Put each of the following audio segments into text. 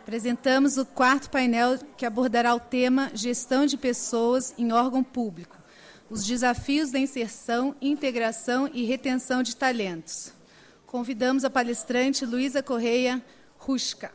Apresentamos o quarto painel que abordará o tema Gestão de Pessoas em Órgão Público, os desafios da inserção, integração e retenção de talentos. Convidamos a palestrante Luísa Correia Rusca.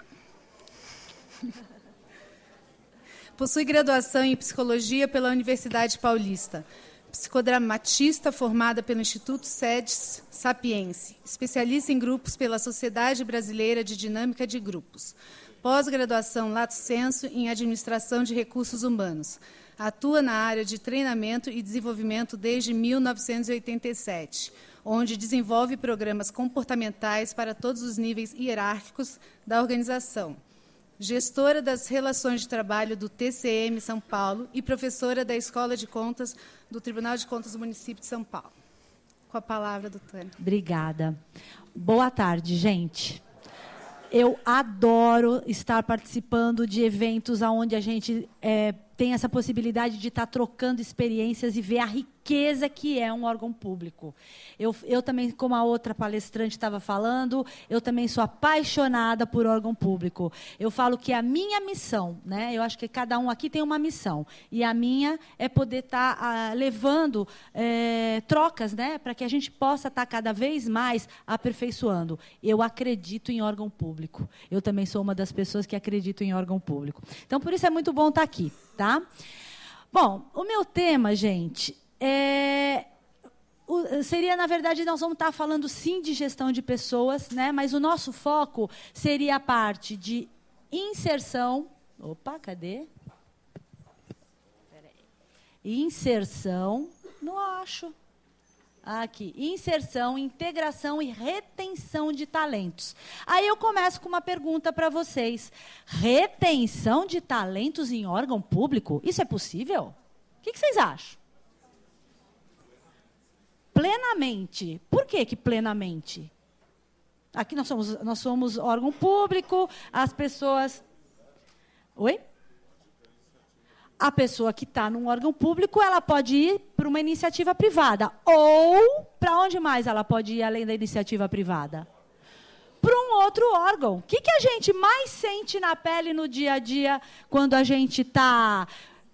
Possui graduação em Psicologia pela Universidade Paulista, psicodramatista formada pelo Instituto SEDES Sapiense, especialista em grupos pela Sociedade Brasileira de Dinâmica de Grupos, pós-graduação Lato Sensu em Administração de Recursos Humanos. Atua na área de treinamento e desenvolvimento desde 1987, onde desenvolve programas comportamentais para todos os níveis hierárquicos da organização. Gestora das Relações de Trabalho do TCM São Paulo e professora da Escola de Contas do Tribunal de Contas do Município de São Paulo. Com a palavra, doutora. Obrigada. Boa tarde, gente. Eu adoro estar participando de eventos onde a gente tem essa possibilidade de estar trocando experiências e ver a riqueza que é um órgão público. Eu também, como a outra palestrante estava falando, eu também sou apaixonada por órgão público. Eu falo que a minha missão, né, eu acho que cada um aqui tem uma missão, e a minha é poder estar levando trocas, né, para que a gente possa estar cada vez mais aperfeiçoando. Eu acredito em órgão público. Eu também sou uma das pessoas que acredito em órgão público. Então, por isso é muito bom estar aqui. Tá? Bom, o meu tema, gente, seria, na verdade, nós vamos estar falando, sim, de gestão de pessoas, né? Mas o nosso foco seria a parte de inserção... Opa, cadê? Peraí. Inserção... Não acho. Aqui, inserção, integração e retenção de talentos. Aí eu começo com uma pergunta para vocês. Retenção de talentos em órgão público? Isso é possível? O que vocês acham? Plenamente. Por que plenamente? Aqui nós somos órgão público, as pessoas... Oi? A pessoa que está num órgão público, ela pode ir para uma iniciativa privada. Ou, para onde mais ela pode ir além da iniciativa privada? Para um outro órgão. O que a gente mais sente na pele no dia a dia quando a gente está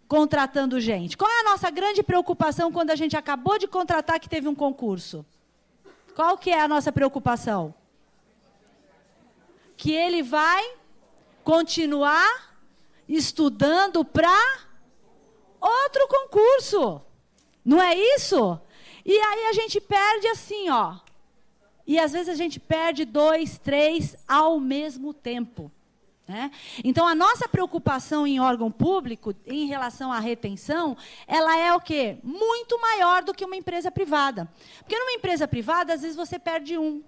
contratando gente? Qual é a nossa grande preocupação quando a gente acabou de contratar que teve um concurso? Qual que é a nossa preocupação? Que ele vai continuar estudando para... outro concurso. Não é isso? E aí a gente perde assim, ó. E às vezes a gente perde 2, 3 ao mesmo tempo. Né? Então, a nossa preocupação em órgão público, em relação à retenção, ela é o quê? Muito maior do que uma empresa privada. Porque numa empresa privada, às vezes você perde um.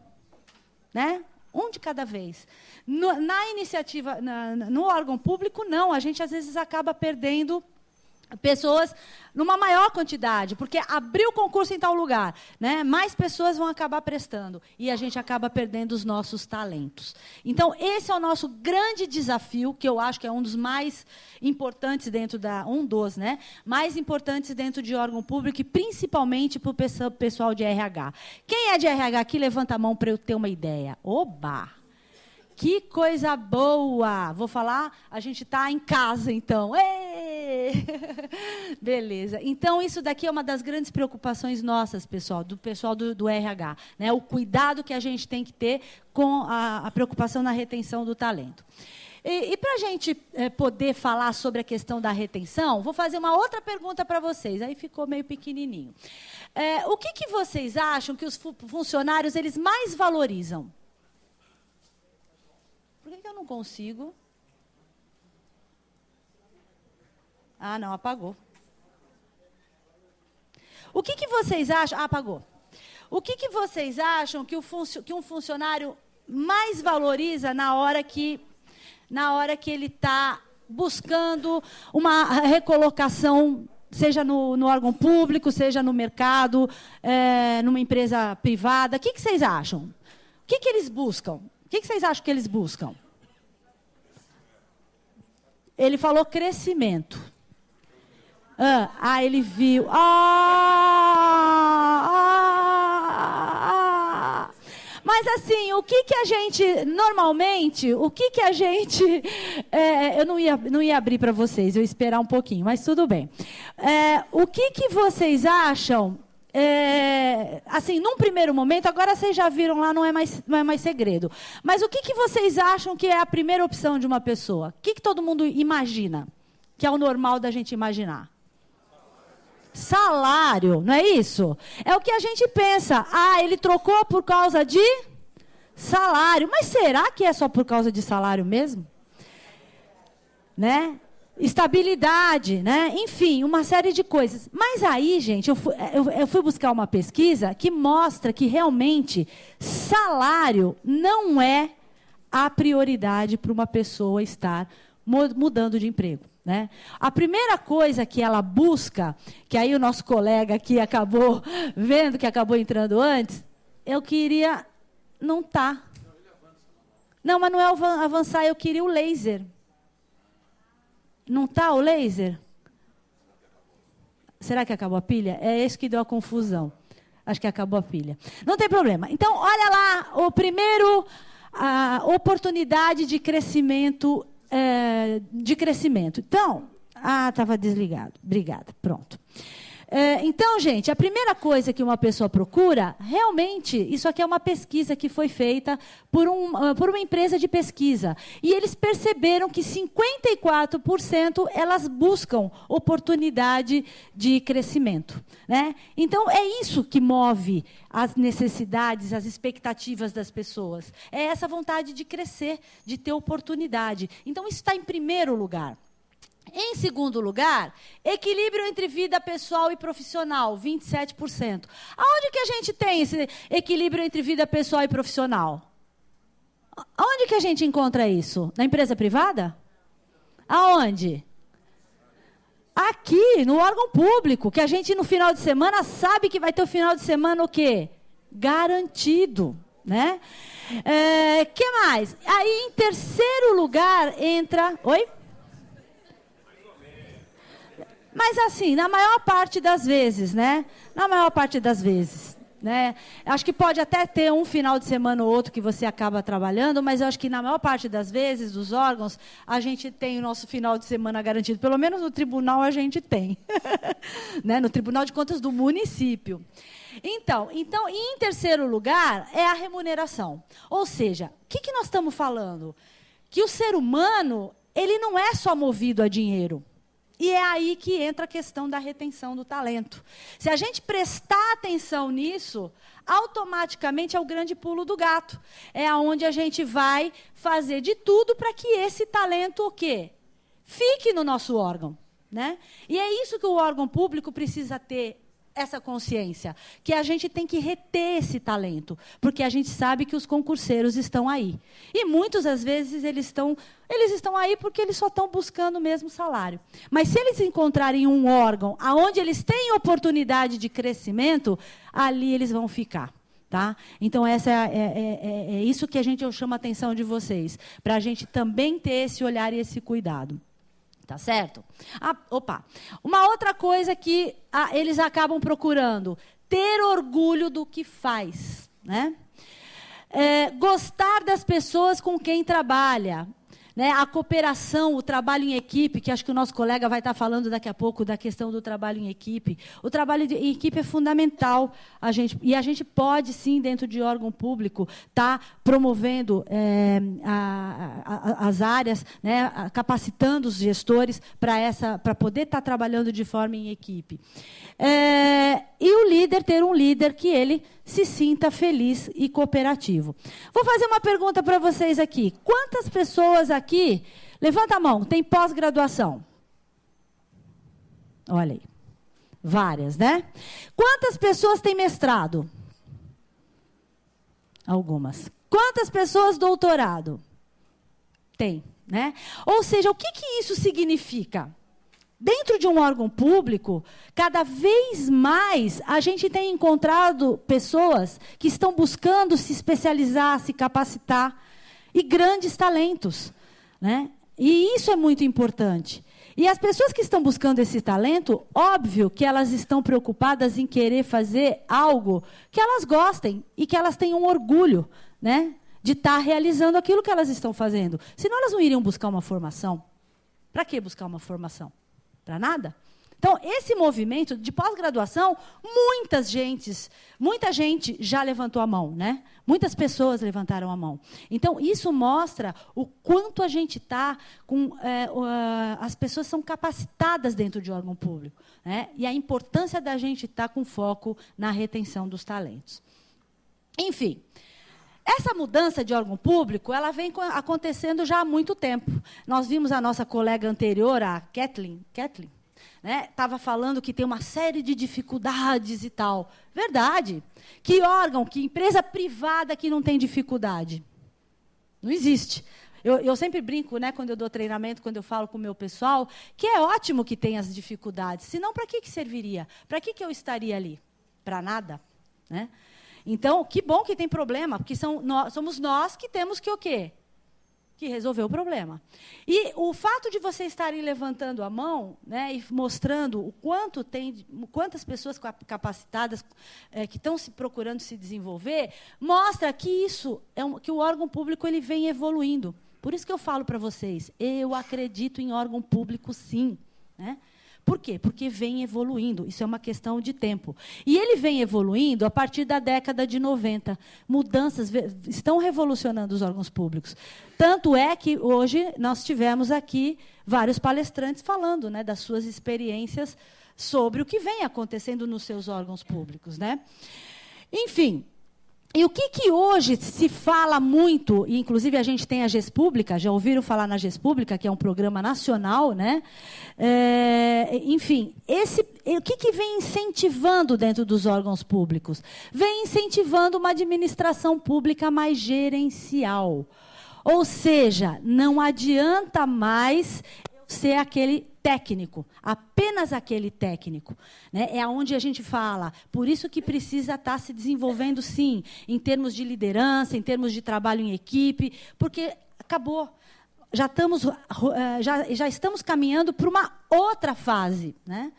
Né? Um de cada vez. Na iniciativa, no órgão público, não. A gente, às vezes, acaba perdendo pessoas numa maior quantidade, porque abriu o concurso em tal lugar, né? Mais pessoas vão acabar prestando, e a gente acaba perdendo os nossos talentos. Então, esse é o nosso grande desafio, que eu acho que é um dos mais importantes dentro né? Mais importantes dentro de órgão público, e principalmente para o pessoal de RH. Quem é de RH aqui, levanta a mão para eu ter uma ideia. Oba! Que coisa boa! Vou falar, a gente está em casa, então. Êêê! Beleza. Então, isso daqui é uma das grandes preocupações nossas, pessoal, do pessoal do RH. Né? O cuidado que a gente tem que ter com a preocupação na retenção do talento. E para a gente poder falar sobre a questão da retenção, vou fazer uma outra pergunta para vocês. Aí ficou meio pequenininho. O que vocês acham que os funcionários eles mais valorizam? Por que eu não consigo? Ah, não, apagou. O que vocês acham? Ah, apagou. O que vocês acham que um funcionário mais valoriza na hora que ele está buscando uma recolocação, seja no órgão público, seja no mercado, numa empresa privada? O que vocês acham? O que eles buscam? O que vocês acham que eles buscam? Ele falou crescimento. Ele viu. Mas assim, o que a gente, normalmente, eu não ia abrir para vocês, eu ia esperar um pouquinho, mas tudo bem. O que vocês acham, assim, num primeiro momento, agora vocês já viram lá, não é mais segredo, mas o que vocês acham que é a primeira opção de uma pessoa? O que todo mundo imagina, que é o normal da gente imaginar? Salário, não é isso? É o que a gente pensa. Ah, ele trocou por causa de salário. Mas será que é só por causa de salário mesmo? Né? Estabilidade, né? Enfim, uma série de coisas. Mas aí, gente, eu fui buscar uma pesquisa que mostra que realmente salário não é a prioridade para uma pessoa estar mudando de emprego. Né? A primeira coisa que ela busca, que aí o nosso colega aqui acabou vendo, que acabou entrando antes, eu queria não tá. Não, mas não é avançar, eu queria o laser. Não tá o laser? Será que acabou a pilha? É isso que deu a confusão. Acho que acabou a pilha. Não tem problema. Então, olha lá, a oportunidade de crescimento. Então, estava desligado. Obrigada, pronto. Então, gente, a primeira coisa que uma pessoa procura, realmente, isso aqui é uma pesquisa que foi feita por uma empresa de pesquisa. E eles perceberam que 54% elas buscam oportunidade de crescimento. Né? Então, é isso que move as necessidades, as expectativas das pessoas. É essa vontade de crescer, de ter oportunidade. Então, isso está em primeiro lugar. Em segundo lugar, equilíbrio entre vida pessoal e profissional, 27%. Aonde que a gente tem esse equilíbrio entre vida pessoal e profissional? Aonde que a gente encontra isso? Na empresa privada? Aonde? Aqui, no órgão público, que a gente no final de semana sabe que vai ter o final de semana o quê? Garantido, né? Que mais? Aí, em terceiro lugar, entra... Oi? Mas assim, na maior parte das vezes, né? Na maior parte das vezes, né? Acho que pode até ter um final de semana ou outro que você acaba trabalhando, mas eu acho que na maior parte das vezes, dos órgãos, a gente tem o nosso final de semana garantido. Pelo menos no tribunal a gente tem. Né? No Tribunal de Contas do município. Então, e em terceiro lugar, é a remuneração. Ou seja, o que nós estamos falando? Que o ser humano, ele não é só movido a dinheiro. E é aí que entra a questão da retenção do talento. Se a gente prestar atenção nisso, automaticamente é o grande pulo do gato. É onde a gente vai fazer de tudo para que esse talento o quê? Fique no nosso órgão. Né? E é isso que o órgão público precisa ter, essa consciência, que a gente tem que reter esse talento, porque a gente sabe que os concurseiros estão aí. E muitas das vezes eles estão aí porque eles só estão buscando o mesmo salário. Mas se eles encontrarem um órgão onde eles têm oportunidade de crescimento, ali eles vão ficar. Tá? Então, essa é isso que eu chamo a atenção de vocês, para a gente também ter esse olhar e esse cuidado. Tá certo? Uma outra coisa que eles acabam procurando, ter orgulho do que faz. Né? Gostar das pessoas com quem trabalha. Né? A cooperação, o trabalho em equipe, que acho que o nosso colega vai estar falando daqui a pouco da questão do trabalho em equipe. O trabalho em equipe é fundamental. E a gente pode, sim, dentro de órgão público, estar promovendo as áreas, né? Capacitando os gestores para poder estar trabalhando de forma em equipe. E o líder, ter um líder que ele se sinta feliz e cooperativo. Vou fazer uma pergunta para vocês aqui. Quantas pessoas aqui, levanta a mão, tem pós-graduação? Olha aí. Várias, né? Quantas pessoas têm mestrado? Algumas. Quantas pessoas doutorado? Tem, né? Ou seja, o que isso significa? Dentro de um órgão público, cada vez mais a gente tem encontrado pessoas que estão buscando se especializar, se capacitar, e grandes talentos. Né? E isso é muito importante. E as pessoas que estão buscando esse talento, óbvio que elas estão preocupadas em querer fazer algo que elas gostem e que elas tenham orgulho, né, de estar realizando aquilo que elas estão fazendo. Senão elas não iriam buscar uma formação. Para que buscar uma formação? Para nada. Então, esse movimento de pós-graduação, muita gente já levantou a mão, né? Muitas pessoas levantaram a mão. Então, isso mostra o quanto a gente está com... as pessoas são capacitadas dentro de órgão público, né? E a importância da gente estar com foco na retenção dos talentos. Enfim, essa mudança de órgão público, ela vem acontecendo já há muito tempo. Nós vimos a nossa colega anterior, a Kathleen, estava falando que tem uma série de dificuldades e tal. Verdade. Que órgão, que empresa privada que não tem dificuldade? Não existe. Eu sempre brinco, né, quando eu dou treinamento, quando eu falo com o meu pessoal, que é ótimo que tenha as dificuldades. Senão, para que serviria? Para que eu estaria ali? Para nada. Né? Então, que bom que tem problema, porque somos nós que temos que o quê? Que resolveu o problema. E o fato de vocês estarem levantando a mão, né, e mostrando o quantas pessoas capacitadas que estão procurando se desenvolver, mostra que que o órgão público ele vem evoluindo. Por isso que eu falo para vocês, eu acredito em órgão público, sim. Né? Por quê? Porque vem evoluindo. Isso é uma questão de tempo. E ele vem evoluindo a partir da década de 90. Mudanças estão revolucionando os órgãos públicos. Tanto é que hoje nós tivemos aqui vários palestrantes falando, né, das suas experiências sobre o que vem acontecendo nos seus órgãos públicos. Né? Enfim, e o que hoje se fala muito, e inclusive a gente tem a GES-Pública, já ouviram falar na GES-Pública, que é um programa nacional, né? Enfim, o que vem incentivando dentro dos órgãos públicos? Vem incentivando uma administração pública mais gerencial. Ou seja, não adianta mais ser aquele técnico, apenas aquele técnico. Né? É onde a gente fala, por isso que precisa estar se desenvolvendo, sim, em termos de liderança, em termos de trabalho em equipe, porque acabou. Já estamos caminhando para uma outra fase, né?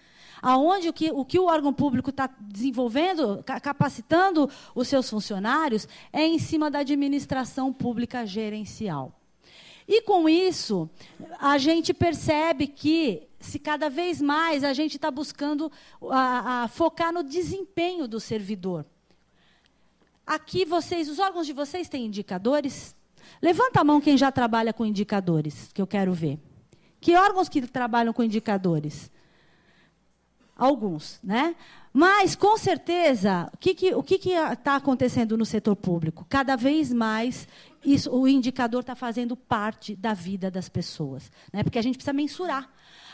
Onde o que o órgão público está desenvolvendo, capacitando os seus funcionários, é em cima da administração pública gerencial. E, com isso, a gente percebe que, se cada vez mais a gente está buscando focar no desempenho do servidor. Aqui, os órgãos de vocês têm indicadores? Levanta a mão quem já trabalha com indicadores, que eu quero ver. Que órgãos que trabalham com indicadores? Alguns, né? Mas, com certeza, o que está acontecendo no setor público? Cada vez mais o indicador está fazendo parte da vida das pessoas. Né? Porque a gente precisa mensurar.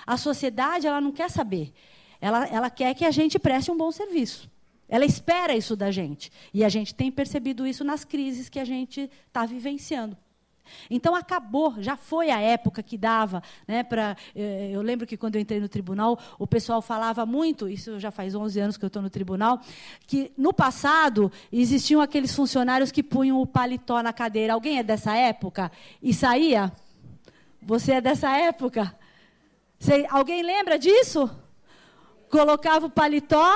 A sociedade ela não quer saber. Ela quer que a gente preste um bom serviço. Ela espera isso da gente. E a gente tem percebido isso nas crises que a gente está vivenciando. Então, acabou, já foi a época que dava, né, eu lembro que quando eu entrei no tribunal, o pessoal falava muito, isso já faz 11 anos que eu estou no tribunal, que no passado existiam aqueles funcionários que punham o paletó na cadeira. Alguém é dessa época? E saía? Você é dessa época? Alguém lembra disso? Colocava o paletó,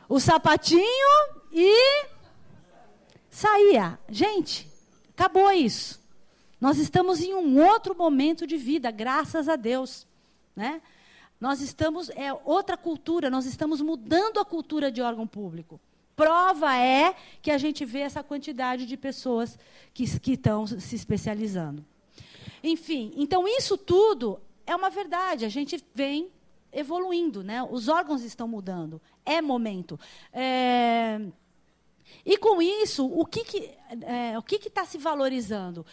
o sapatinho e saía. Gente, acabou isso. Nós estamos em um outro momento de vida, graças a Deus. Né? Nós estamos, outra cultura, nós estamos mudando a cultura de órgão público. Prova é que a gente vê essa quantidade de pessoas que estão se especializando. Enfim, então isso tudo é uma verdade, a gente vem evoluindo, né? Os órgãos estão mudando, é momento. E, com isso, o que está se valorizando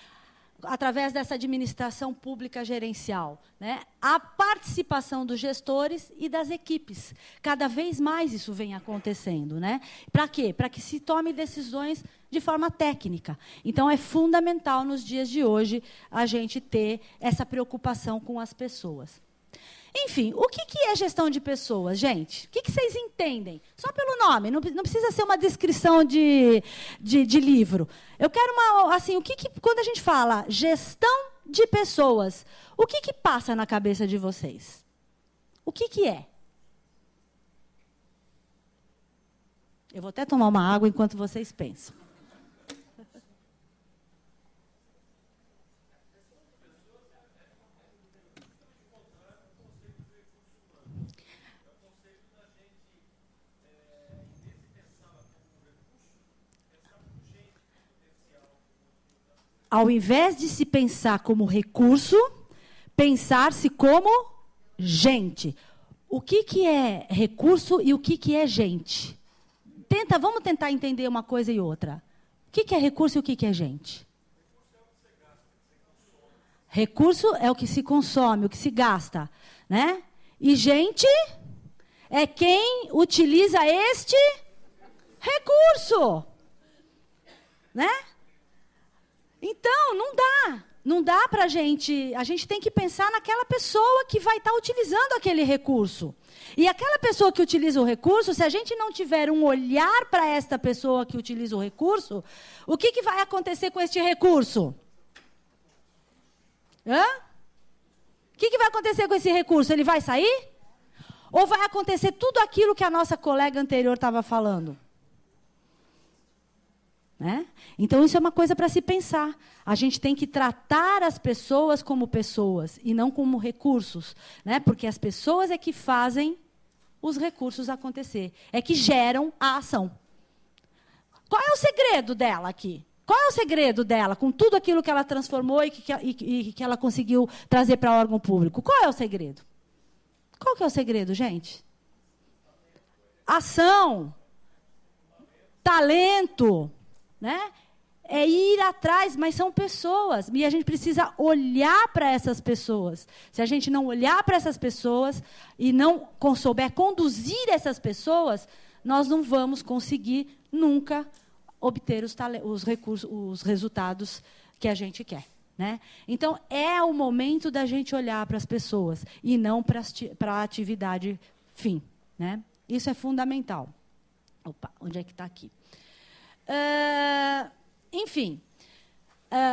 através dessa administração pública gerencial? Né? A participação dos gestores e das equipes. Cada vez mais isso vem acontecendo. Né? Para quê? Para que se tome decisões de forma técnica. Então, é fundamental, nos dias de hoje, a gente ter essa preocupação com as pessoas. Enfim, o que é gestão de pessoas, gente? O que vocês entendem? Só pelo nome, não precisa ser uma descrição de livro. Eu quero quando a gente fala gestão de pessoas. O que passa na cabeça de vocês? O que é? Eu vou até tomar uma água enquanto vocês pensam. Ao invés de se pensar como recurso, pensar-se como gente. O que é recurso e o que é gente? Vamos tentar entender uma coisa e outra. O que é recurso e o que é gente? Recurso é o que se consome, o que se gasta, né? E gente é quem utiliza este recurso, né? Então, não dá para a gente tem que pensar naquela pessoa que vai estar utilizando aquele recurso. E aquela pessoa que utiliza o recurso, se a gente não tiver um olhar para esta pessoa que utiliza o recurso, o que vai acontecer com este recurso? O que vai acontecer com esse recurso? Ele vai sair? Ou vai acontecer tudo aquilo que a nossa colega anterior estava falando? Né? Então, isso é uma coisa para se pensar. A gente tem que tratar as pessoas como pessoas e não como recursos, né? Porque as pessoas é que fazem os recursos acontecer, é que geram a ação. Qual é o segredo dela aqui? Qual é o segredo dela com tudo aquilo que ela transformou e que ela conseguiu trazer para o órgão público? Qual é o segredo? Qual que é o segredo, gente? Ação, talento, né? É ir atrás, mas são pessoas. E a gente precisa olhar para essas pessoas. Se a gente não olhar para essas pessoas e não souber conduzir essas pessoas, nós não vamos conseguir nunca obter os recursos, os resultados que a gente quer. Né? Então, é o momento da gente olhar para as pessoas e não para a atividade fim. Né? Isso é fundamental. Opa, onde é que está aqui? Enfim,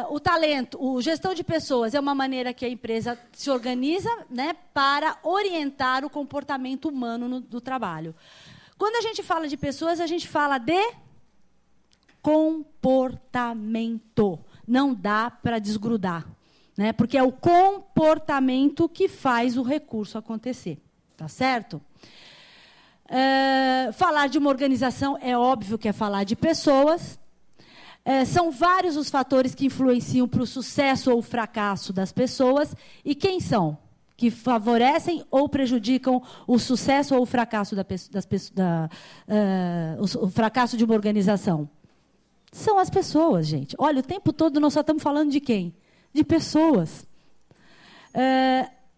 o talento, a gestão de pessoas é uma maneira que a empresa se organiza, né, para orientar o comportamento humano do trabalho. Quando a gente fala de pessoas, a gente fala de comportamento. Não dá para desgrudar, né, porque é o comportamento que faz o recurso acontecer. Tá certo? Falar de uma organização é óbvio que é falar de pessoas. São vários os fatores que influenciam para o sucesso ou o fracasso das pessoas. E quem são? Que favorecem ou prejudicam o sucesso ou o fracasso o fracasso de uma organização? São as pessoas, gente. Olha, o tempo todo nós só estamos falando de quem? De pessoas.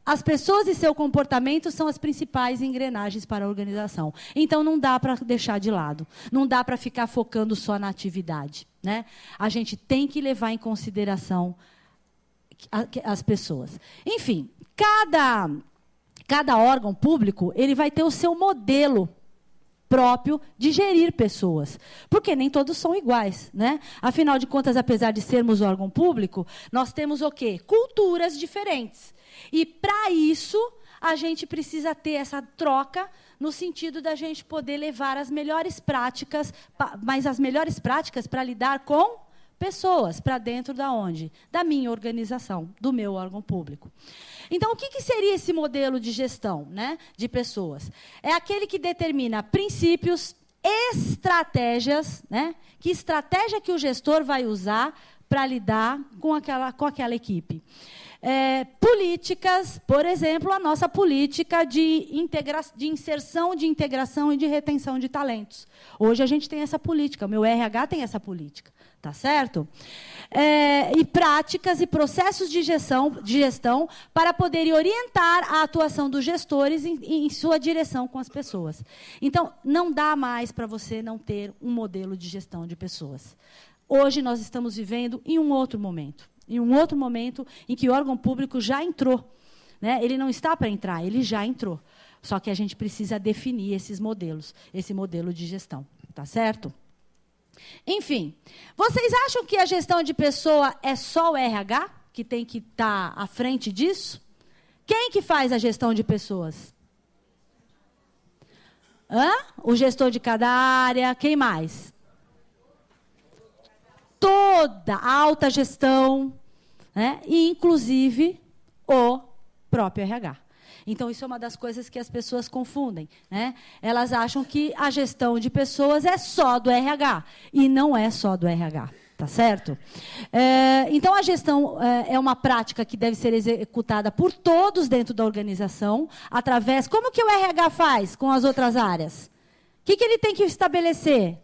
As pessoas e seu comportamento são as principais engrenagens para a organização. Então, não dá para deixar de lado. Não dá para ficar focando só na atividade. Né? A gente tem que levar em consideração as pessoas. Enfim, cada órgão público ele vai ter o seu modelo próprio de gerir pessoas. Porque nem todos são iguais. Né? Afinal de contas, apesar de sermos órgão público, nós temos o quê? Culturas diferentes. E, para isso, a gente precisa ter essa troca no sentido da gente poder levar as melhores práticas, mas as melhores práticas para lidar com pessoas, para dentro da onde? Da minha organização, do meu órgão público. Então, o que seria esse modelo de gestão, né, de pessoas? É aquele que determina princípios, estratégias, né? Que estratégia que o gestor vai usar para lidar com aquela equipe. Políticas, por exemplo, a nossa política de inserção, de integração e de retenção de talentos. Hoje a gente tem essa política, o meu RH tem essa política, tá certo? E práticas e processos de gestão para poderem orientar a atuação dos gestores em sua direção com as pessoas. Então, não dá mais para você não ter um modelo de gestão de pessoas. Hoje nós estamos vivendo em um outro momento. Em um outro momento em que o órgão público já entrou. Né? Ele não está para entrar, ele já entrou. Só que a gente precisa definir esses modelos, esse modelo de gestão. Tá certo? Enfim, vocês acham que a gestão de pessoa é só o RH que tem que estar à frente disso? Quem que faz a gestão de pessoas? O gestor de cada área, quem mais? Toda a alta gestão, né? E inclusive o próprio RH. Então, isso é uma das coisas que as pessoas confundem, né? Elas acham que a gestão de pessoas é só do RH, e não é só do RH, tá certo? Então, a gestão é uma prática que deve ser executada por todos dentro da organização, através... Como que o RH faz com as outras áreas? O que ele tem que estabelecer?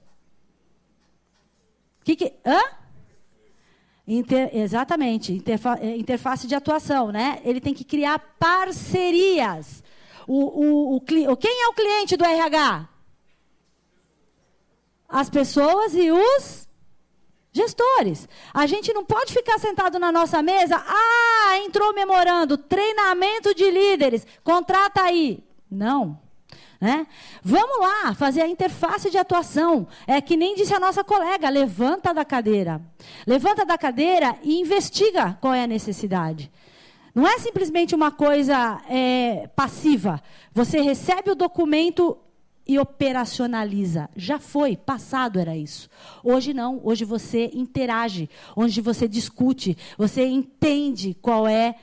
Exatamente, interface de atuação, né? Ele tem que criar parcerias. Quem é o cliente do RH? As pessoas e os gestores. A gente não pode ficar sentado na nossa mesa, entrou memorando, treinamento de líderes, contrata aí. Não. Né? Vamos lá, fazer a interface de atuação. É que nem disse a nossa colega, levanta da cadeira. Levanta da cadeira e investiga qual é a necessidade. Não é simplesmente uma coisa passiva. Você recebe o documento e operacionaliza. Já foi, passado era isso. Hoje não, hoje você interage, hoje você discute, você entende qual é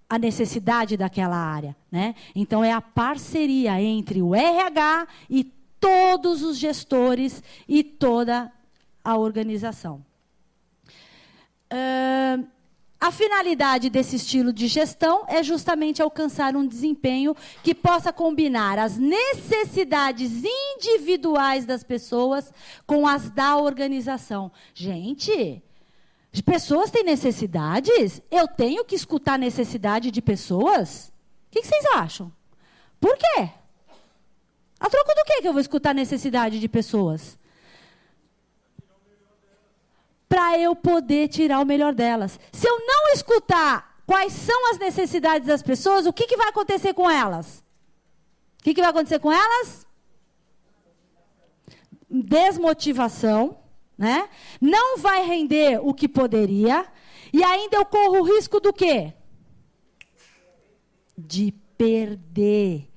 a necessidade daquela área, né? Então, é a parceria entre o RH e todos os gestores e toda a organização. A finalidade desse estilo de gestão é justamente alcançar um desempenho que possa combinar as necessidades individuais das pessoas com as da organização. Gente... As pessoas têm necessidades? Eu tenho que escutar a necessidade de pessoas? O que vocês acham? Por quê? A troco do que eu vou escutar a necessidade de pessoas? Para eu poder tirar o melhor delas. Se eu não escutar quais são as necessidades das pessoas, o que vai acontecer com elas? O que vai acontecer com elas? Desmotivação. Né? Não vai render o que poderia, e ainda eu corro o risco do quê? De perder.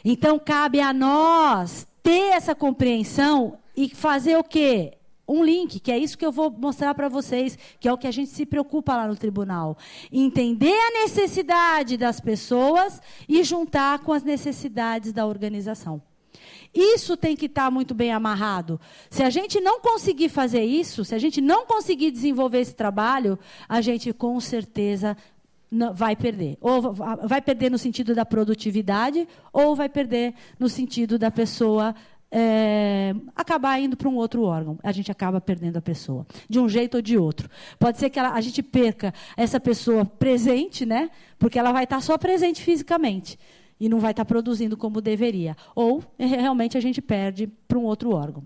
Então, cabe a nós ter essa compreensão e fazer o quê? Um link, que é isso que eu vou mostrar para vocês, que é o que a gente se preocupa lá no tribunal. Entender a necessidade das pessoas e juntar com as necessidades da organização. Isso tem que estar muito bem amarrado. Se a gente não conseguir fazer isso, se a gente não conseguir desenvolver esse trabalho, a gente com certeza vai perder. Ou vai perder no sentido da produtividade, ou vai perder no sentido da pessoa acabar indo para um outro órgão. A gente acaba perdendo a pessoa, de um jeito ou de outro. Pode ser que a gente perca essa pessoa presente, né? Porque ela vai estar só presente fisicamente. E não vai estar produzindo como deveria. Ou, realmente, a gente perde para um outro órgão.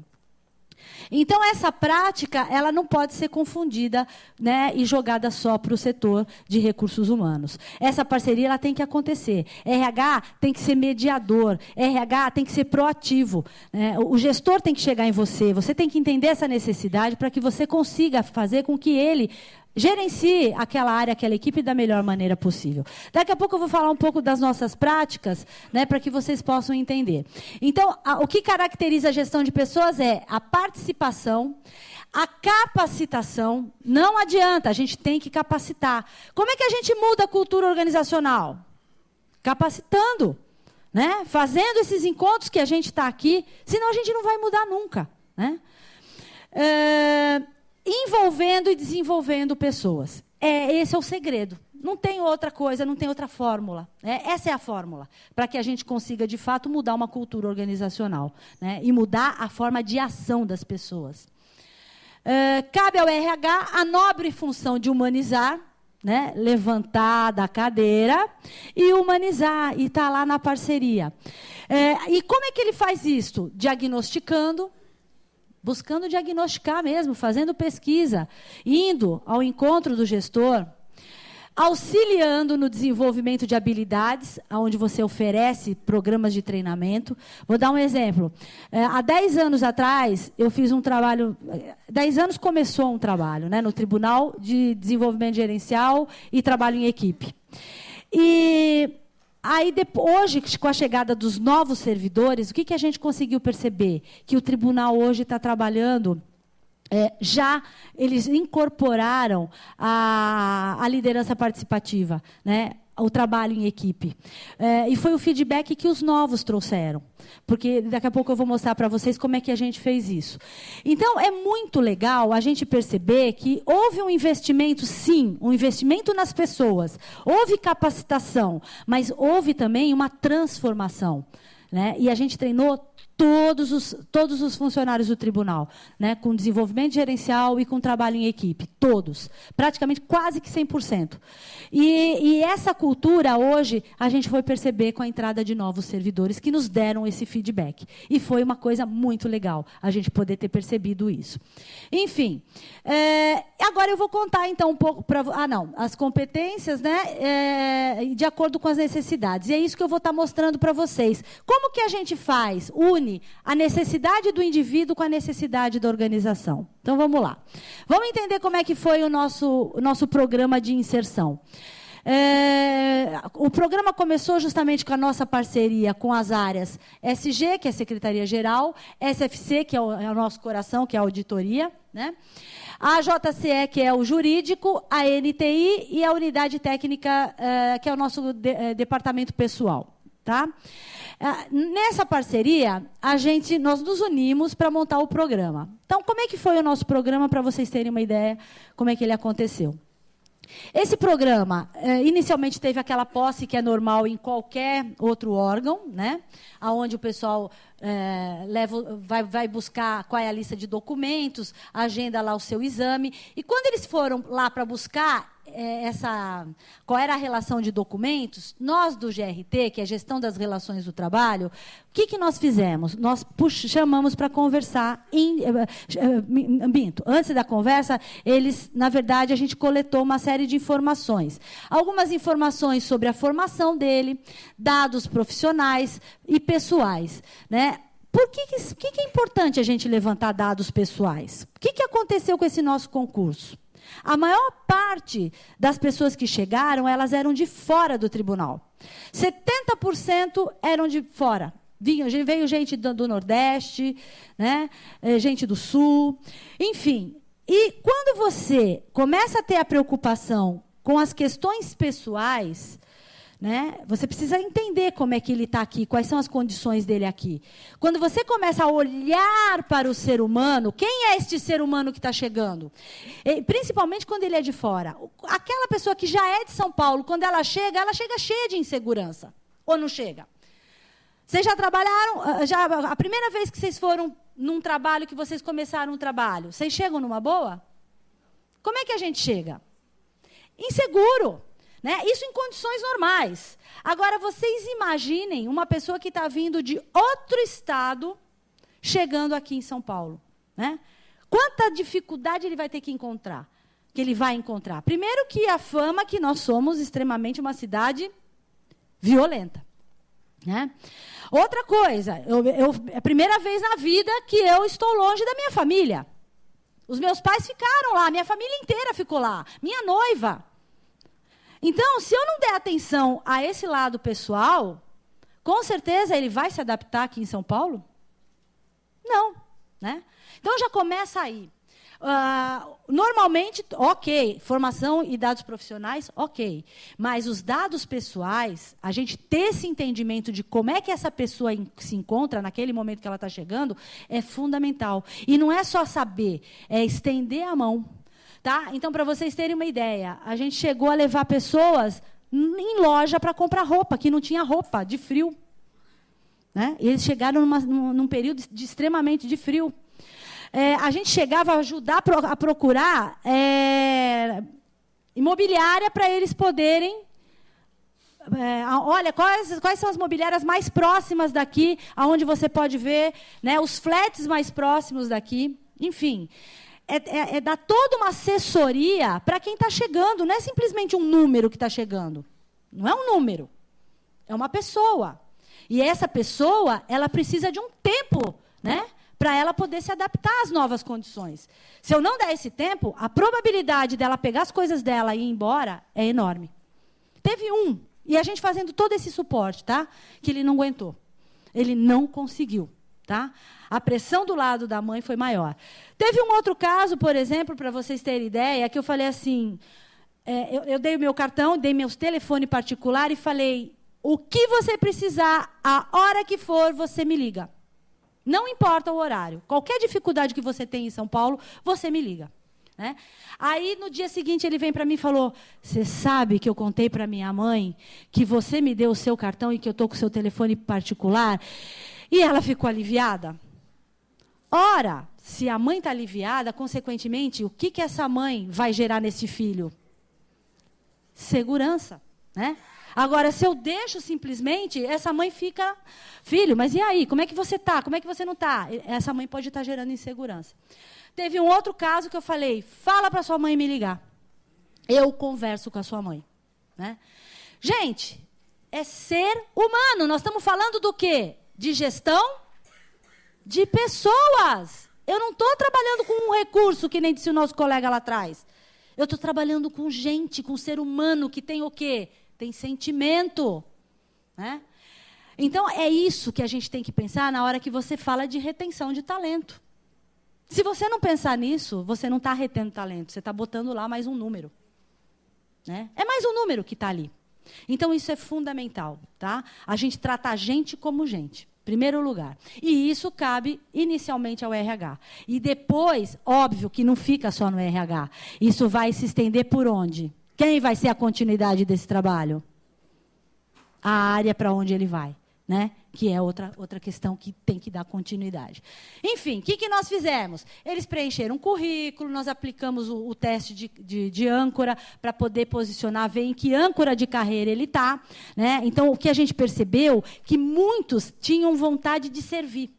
Então, essa prática, ela não pode ser confundida, né, e jogada só para o setor de recursos humanos. Essa parceria ela tem que acontecer. RH tem que ser mediador. RH tem que ser proativo. Né? O gestor tem que chegar em você. Você tem que entender essa necessidade para que você consiga fazer com que ele gerencie aquela área, aquela equipe da melhor maneira possível. Daqui a pouco eu vou falar um pouco das nossas práticas, né, para que vocês possam entender. Então, o que caracteriza a gestão de pessoas é a participação, a capacitação. Não adianta, a gente tem que capacitar. Como é que a gente muda a cultura organizacional? Capacitando, né? Fazendo esses encontros que a gente está aqui, senão a gente não vai mudar nunca, né? Envolvendo e desenvolvendo pessoas. Esse é o segredo. Não tem outra coisa, não tem outra fórmula. Né? Essa é a fórmula para que a gente consiga, de fato, mudar uma cultura organizacional, né? E mudar a forma de ação das pessoas. Cabe ao RH a nobre função de humanizar, né? Levantar da cadeira e humanizar, e estar lá na parceria. E como é que ele faz isso? Diagnosticando, buscando diagnosticar mesmo, fazendo pesquisa, indo ao encontro do gestor, auxiliando no desenvolvimento de habilidades, onde você oferece programas de treinamento. Vou dar um exemplo. Há 10 anos atrás, eu fiz um trabalho... 10 anos começou um trabalho, né, no Tribunal de Desenvolvimento Gerencial e Trabalho em Equipe. E aí, hoje, com a chegada dos novos servidores, o que a gente conseguiu perceber? Que o tribunal hoje está trabalhando... já eles incorporaram a liderança participativa, né, o trabalho em equipe. E foi o feedback que os novos trouxeram. Porque daqui a pouco eu vou mostrar para vocês como é que a gente fez isso. Então, é muito legal a gente perceber que houve um investimento, sim, um investimento nas pessoas. Houve capacitação, mas houve também uma transformação. Né? E a gente treinou todos os funcionários do tribunal, né, com desenvolvimento gerencial e com trabalho em equipe, todos, praticamente quase que 100%. E essa cultura, hoje, a gente foi perceber com a entrada de novos servidores que nos deram esse feedback. E foi uma coisa muito legal, a gente poder ter percebido isso. Enfim, agora eu vou contar, então, um pouco... as competências, né, de acordo com as necessidades. E é isso que eu vou estar mostrando para vocês. Como que a gente faz? Une a necessidade do indivíduo com a necessidade da organização. Então, vamos lá. Vamos entender como é que foi o nosso programa de inserção. O programa começou justamente com a nossa parceria com as áreas SG, que é a Secretaria-Geral, SFC, que é o nosso coração, que é a auditoria, né? A JCE, que é o jurídico, a NTI e a unidade técnica, que é o nosso departamento pessoal. Tá? Nessa parceria, nós nos unimos para montar o programa. Então, como é que foi o nosso programa, para vocês terem uma ideia como é que ele aconteceu? Esse programa, inicialmente, teve aquela posse que é normal em qualquer outro órgão, né? Onde o pessoal vai buscar qual é a lista de documentos, agenda lá o seu exame. E quando eles foram lá para buscar qual era a relação de documentos, nós do GRT, que é a Gestão das Relações do Trabalho, o que nós fizemos? Nós chamamos para conversar. Antes da conversa, na verdade, a gente coletou uma série de informações. Algumas informações sobre a formação dele, dados profissionais e pessoais, né? Por que é importante a gente levantar dados pessoais? O que aconteceu com esse nosso concurso? A maior parte das pessoas que chegaram, elas eram de fora do tribunal. 70% eram de fora. Veio gente do Nordeste, né? Gente do Sul, enfim. E quando você começa a ter a preocupação com as questões pessoais, né, você precisa entender como é que ele está aqui, quais são as condições dele aqui. Quando você começa a olhar para o ser humano, quem é este ser humano que está chegando? E, principalmente quando ele é de fora. Aquela pessoa que já é de São Paulo, quando ela chega cheia de insegurança. Ou não chega? Vocês já trabalharam, a primeira vez que vocês foram num trabalho, que vocês começaram um trabalho, vocês chegam numa boa? Como é que a gente chega? Inseguro. Né? Isso em condições normais. Agora, vocês imaginem uma pessoa que está vindo de outro estado, chegando aqui em São Paulo. Né? Quanta dificuldade ele vai ter que encontrar? Que ele vai encontrar. Primeiro que a fama que nós somos extremamente uma cidade violenta. Né? Outra coisa, é a primeira vez na vida que eu estou longe da minha família. Os meus pais ficaram lá, minha família inteira ficou lá, minha noiva. Então, se eu não der atenção a esse lado pessoal, com certeza ele vai se adaptar aqui em São Paulo? Não. Né? Então, já começa aí. Normalmente, ok, formação e dados profissionais, ok. Mas os dados pessoais, a gente ter esse entendimento de como é que essa pessoa se encontra naquele momento que ela está chegando, é fundamental. E não é só saber, é estender a mão. Tá? Então, para vocês terem uma ideia, a gente chegou a levar pessoas em loja para comprar roupa, que não tinha roupa, de frio. Né? E eles chegaram num período extremamente de frio. A gente chegava a ajudar a procurar imobiliária para eles poderem... olha, quais são as imobiliárias mais próximas daqui, aonde você pode ver, né, os flats mais próximos daqui. Enfim... é dar toda uma assessoria para quem está chegando. Não é simplesmente um número que está chegando. Não é um número. É uma pessoa. E essa pessoa, ela precisa de um tempo, né, para ela poder se adaptar às novas condições. Se eu não der esse tempo, a probabilidade dela pegar as coisas dela e ir embora é enorme. Teve um, e a gente fazendo todo esse suporte, tá, que ele não aguentou. Ele não conseguiu. Tá? A pressão do lado da mãe foi maior. Teve um outro caso, por exemplo, para vocês terem ideia, que eu falei assim, eu dei o meu cartão, dei meu telefone particular e falei, o que você precisar, a hora que for, você me liga. Não importa o horário. Qualquer dificuldade que você tem em São Paulo, você me liga. Né? Aí, no dia seguinte, ele vem para mim e falou, você sabe que eu contei para minha mãe que você me deu o seu cartão e que eu estou com o seu telefone particular? E ela ficou aliviada? Ora, se a mãe está aliviada, consequentemente, o que essa mãe vai gerar nesse filho? Segurança. Né? Agora, se eu deixo simplesmente, essa mãe fica... Filho, mas e aí? Como é que você está? Como é que você não está? Essa mãe pode estar gerando insegurança. Teve um outro caso que eu falei, fala para sua mãe me ligar. Eu converso com a sua mãe. Né? Gente, é ser humano. Nós estamos falando do quê? De gestão de pessoas. Eu não estou trabalhando com um recurso, que nem disse o nosso colega lá atrás. Eu estou trabalhando com gente, com ser humano que tem o quê? Tem sentimento. Né? Então, é isso que a gente tem que pensar na hora que você fala de retenção de talento. Se você não pensar nisso, você não está retendo talento. Você está botando lá mais um número. Né? É mais um número que está ali. Então, isso é fundamental. Tá? A gente trata a gente como gente. Primeiro lugar. E isso cabe inicialmente ao RH. E depois, óbvio que não fica só no RH. Isso vai se estender por onde? Quem vai ser a continuidade desse trabalho? A área para onde ele vai. Né? Que é outra questão que tem que dar continuidade. Enfim, o que nós fizemos? Eles preencheram um currículo, nós aplicamos o teste de âncora para poder posicionar, ver em que âncora de carreira ele está. Né? Então, o que a gente percebeu que muitos tinham vontade de servir.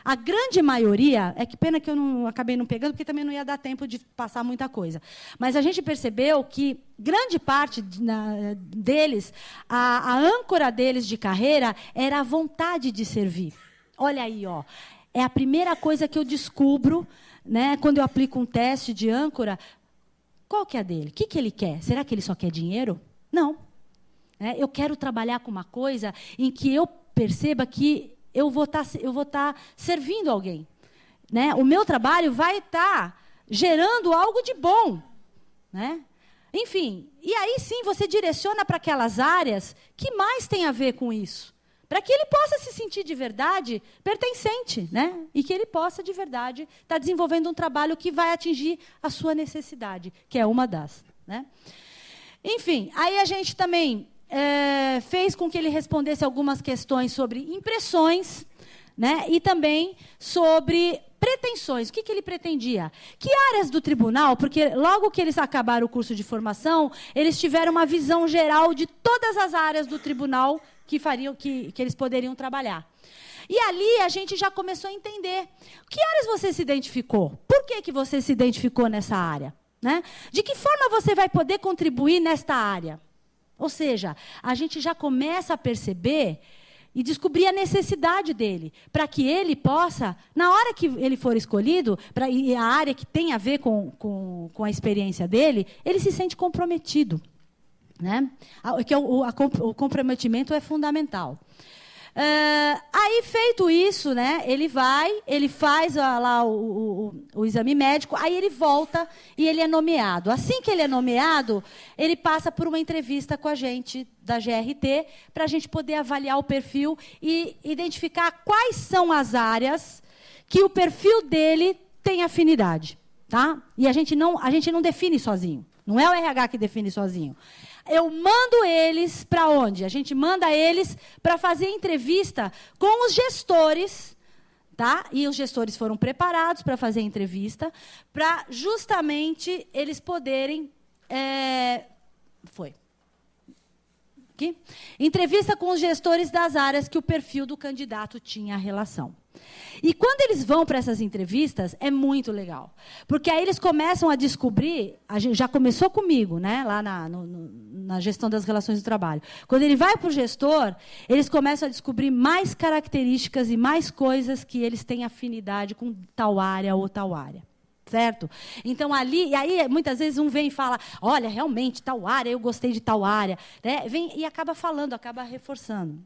A grande maioria, é que pena que eu acabei não pegando, porque também não ia dar tempo de passar muita coisa. Mas a gente percebeu que grande parte deles, a âncora deles de carreira era a vontade de servir. Olha aí, ó, é a primeira coisa que eu descubro, né, quando eu aplico um teste de âncora. Qual que é a dele? O que ele quer? Será que ele só quer dinheiro? Não. Eu quero trabalhar com uma coisa em que eu perceba que eu vou estar servindo alguém. Né? O meu trabalho vai estar gerando algo de bom. Né? Enfim, e aí sim você direciona para aquelas áreas que mais tem a ver com isso. Para que ele possa se sentir de verdade pertencente. Né? E que ele possa, de verdade, estar desenvolvendo um trabalho que vai atingir a sua necessidade, que é uma das. Né? Enfim, aí a gente também... fez com que ele respondesse algumas questões sobre impressões, né, e também sobre pretensões. O que ele pretendia? Que áreas do tribunal, porque logo que eles acabaram o curso de formação, eles tiveram uma visão geral de todas as áreas do tribunal que eles poderiam trabalhar. E ali a gente já começou a entender. Que áreas você se identificou? Por que você se identificou nessa área? Né? De que forma você vai poder contribuir nesta área? Ou seja, a gente já começa a perceber e descobrir a necessidade dele, para que ele possa, na hora que ele for escolhido, e a área que tem a ver com a experiência dele, ele se sente comprometido. Né? O comprometimento é fundamental. Aí, feito isso, né, ele faz lá o exame médico, aí ele volta e ele é nomeado. Assim que ele é nomeado, ele passa por uma entrevista com a gente da GRT, para a gente poder avaliar o perfil e identificar quais são as áreas que o perfil dele tem afinidade. Tá? E a gente não define sozinho. Não é o RH que define sozinho. Eu mando eles para onde? A gente manda eles para fazer entrevista com os gestores, tá? E os gestores foram preparados para fazer entrevista, para justamente eles poderem... Aqui. Entrevista com os gestores das áreas que o perfil do candidato tinha relação. E quando eles vão para essas entrevistas, é muito legal. Porque aí eles começam a descobrir, já começou comigo, né, lá na gestão das relações do trabalho. Quando ele vai para o gestor, eles começam a descobrir mais características e mais coisas que eles têm afinidade com tal área ou tal área. Certo? Então, ali, e aí, muitas vezes, um vem e fala, olha, realmente, tal área, eu gostei de tal área. Né? Vem e acaba falando, acaba reforçando.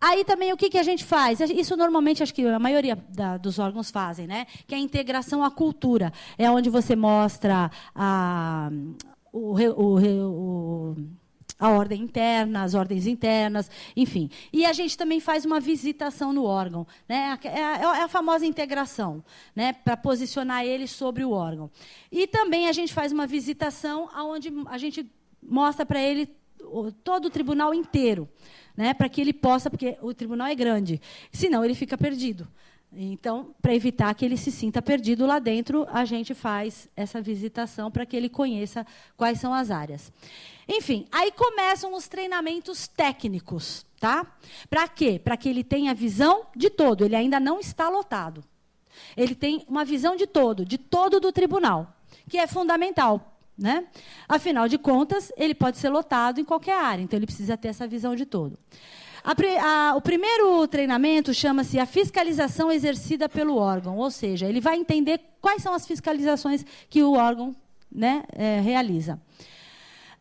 Aí também o que a gente faz? Isso normalmente acho que a maioria dos órgãos fazem, né? Que é a integração à cultura. É onde você mostra a ordem interna, as ordens internas, enfim. E a gente também faz uma visitação no órgão, né? É a famosa integração, né? Para posicionar ele sobre o órgão. E também a gente faz uma visitação onde a gente mostra para ele todo o tribunal inteiro, né, para que ele possa, porque o tribunal é grande, senão ele fica perdido. Então, para evitar que ele se sinta perdido lá dentro, a gente faz essa visitação para que ele conheça quais são as áreas. Enfim, aí começam os treinamentos técnicos. Tá? Para quê? Para que ele tenha visão de todo. Ele ainda não está lotado. Ele tem uma visão de todo do tribunal, que é fundamental. Né? Afinal de contas, ele pode ser lotado em qualquer área, então ele precisa ter essa visão de todo. O primeiro treinamento chama-se a fiscalização exercida pelo órgão, ou seja, ele vai entender quais são as fiscalizações que o órgão, né, realiza.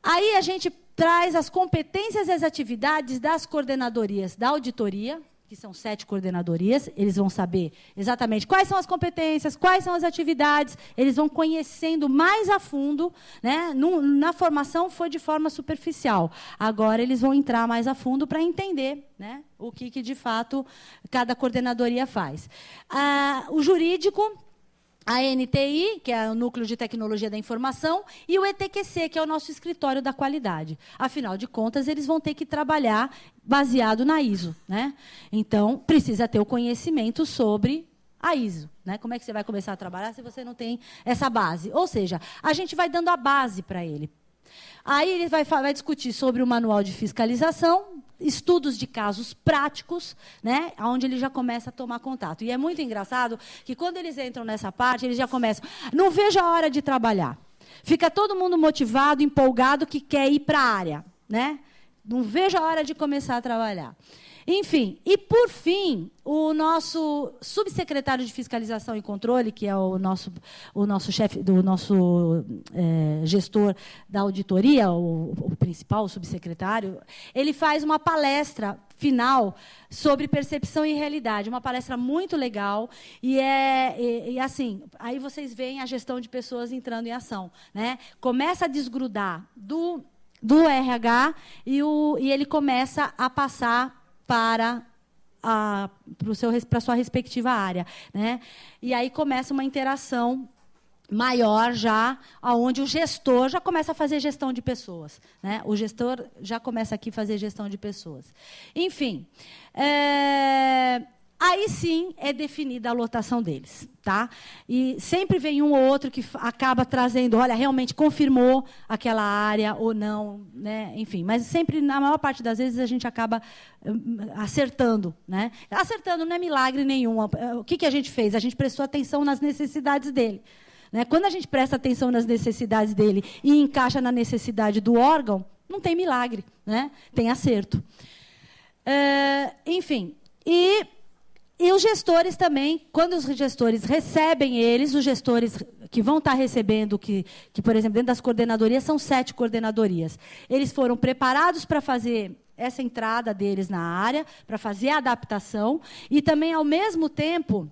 Aí a gente traz as competências e as atividades das coordenadorias da auditoria, que são 7 coordenadorias, eles vão saber exatamente quais são as competências, quais são as atividades, eles vão conhecendo mais a fundo, né? Na formação foi de forma superficial, agora eles vão entrar mais a fundo para entender, né, o que de fato cada coordenadoria faz. O jurídico, a NTI, que é o Núcleo de Tecnologia da Informação, e o ETQC, que é o nosso escritório da qualidade. Afinal de contas, eles vão ter que trabalhar baseado na ISO. Né? Então, precisa ter o conhecimento sobre a ISO. Né? Como é que você vai começar a trabalhar se você não tem essa base? Ou seja, a gente vai dando a base para ele. Aí ele vai discutir sobre o manual de fiscalização, estudos de casos práticos, né, onde ele já começa a tomar contato. E é muito engraçado que, quando eles entram nessa parte, eles já começam, não vejo a hora de trabalhar. Fica todo mundo motivado, empolgado, que quer ir para a área. Né? Não vejo a hora de começar a trabalhar. Enfim, e, por fim, o nosso subsecretário de Fiscalização e Controle, que é o nosso chefe, do nosso gestor da auditoria, o principal, o subsecretário, ele faz uma palestra final sobre percepção e realidade, uma palestra muito legal, e assim, aí vocês veem a gestão de pessoas entrando em ação. Né? Começa a desgrudar do RH e ele começa a passar para a sua respectiva área. Né? E aí começa uma interação maior já, onde o gestor já começa a fazer gestão de pessoas. Né? O gestor já começa aqui a fazer gestão de pessoas. Enfim, aí sim é definida a lotação deles. Tá? E sempre vem um ou outro que acaba trazendo, olha, realmente confirmou aquela área ou não, né? Enfim, mas sempre, na maior parte das vezes, a gente acaba acertando. Né? Acertando não é milagre nenhum. O que a gente fez? A gente prestou atenção nas necessidades dele. Né? Quando a gente presta atenção nas necessidades dele e encaixa na necessidade do órgão, não tem milagre, né? Tem acerto. Enfim, e os gestores também, quando os gestores recebem eles, os gestores que vão estar recebendo, que, por exemplo, dentro das coordenadorias, são 7 coordenadorias. Eles foram preparados para fazer essa entrada deles na área, para fazer a adaptação, e também, ao mesmo tempo,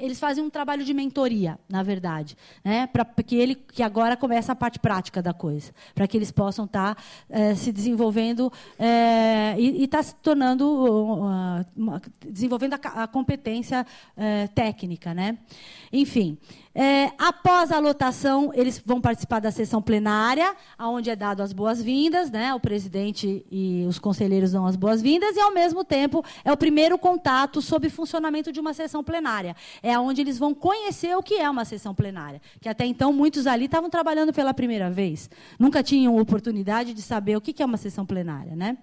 eles fazem um trabalho de mentoria, na verdade, né? Para que agora começa a parte prática da coisa, para que eles possam estar se desenvolvendo e estar se tornando, desenvolvendo a competência técnica. Né? Enfim, Após a lotação, eles vão participar da sessão plenária, onde é dado as boas-vindas, né? O presidente e os conselheiros dão as boas-vindas, e, ao mesmo tempo, é o primeiro contato sobre o funcionamento de uma sessão plenária. É onde eles vão conhecer o que é uma sessão plenária, que até então muitos ali estavam trabalhando pela primeira vez, nunca tinham oportunidade de saber o que é uma sessão plenária, né?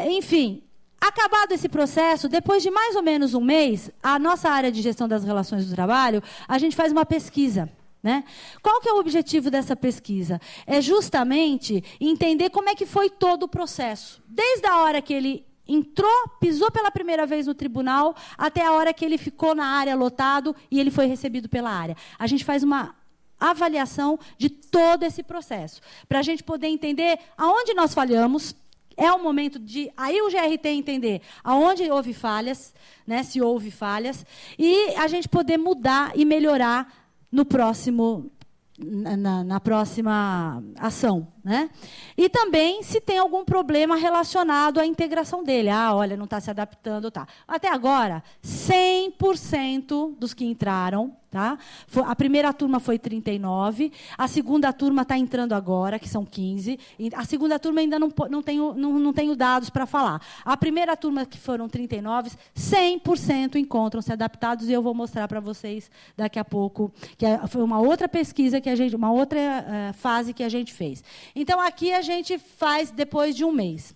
Enfim, acabado esse processo, depois de mais ou menos um mês, a nossa área de gestão das relações do trabalho, a gente faz uma pesquisa, né? Qual que é o objetivo dessa pesquisa? É justamente entender como é que foi todo o processo. Desde a hora que ele entrou, pisou pela primeira vez no tribunal, até a hora que ele ficou na área lotado e ele foi recebido pela área. A gente faz uma avaliação de todo esse processo, para a gente poder entender aonde nós falhamos. É o momento de aí o GRT entender aonde houve falhas, né, se houve falhas, e a gente poder mudar e melhorar no próximo, na próxima ação, né? E também se tem algum problema relacionado à integração dele. Olha, não está se adaptando, tá. Até agora, 100% dos que entraram, tá? A primeira turma foi 39, a segunda turma está entrando agora, que são 15. A segunda turma ainda não tenho dados para falar. A primeira turma, que foram 39, 100% encontram-se adaptados, e eu vou mostrar para vocês daqui a pouco, que foi uma outra pesquisa, uma outra fase que a gente fez. Então, aqui a gente faz depois de um mês.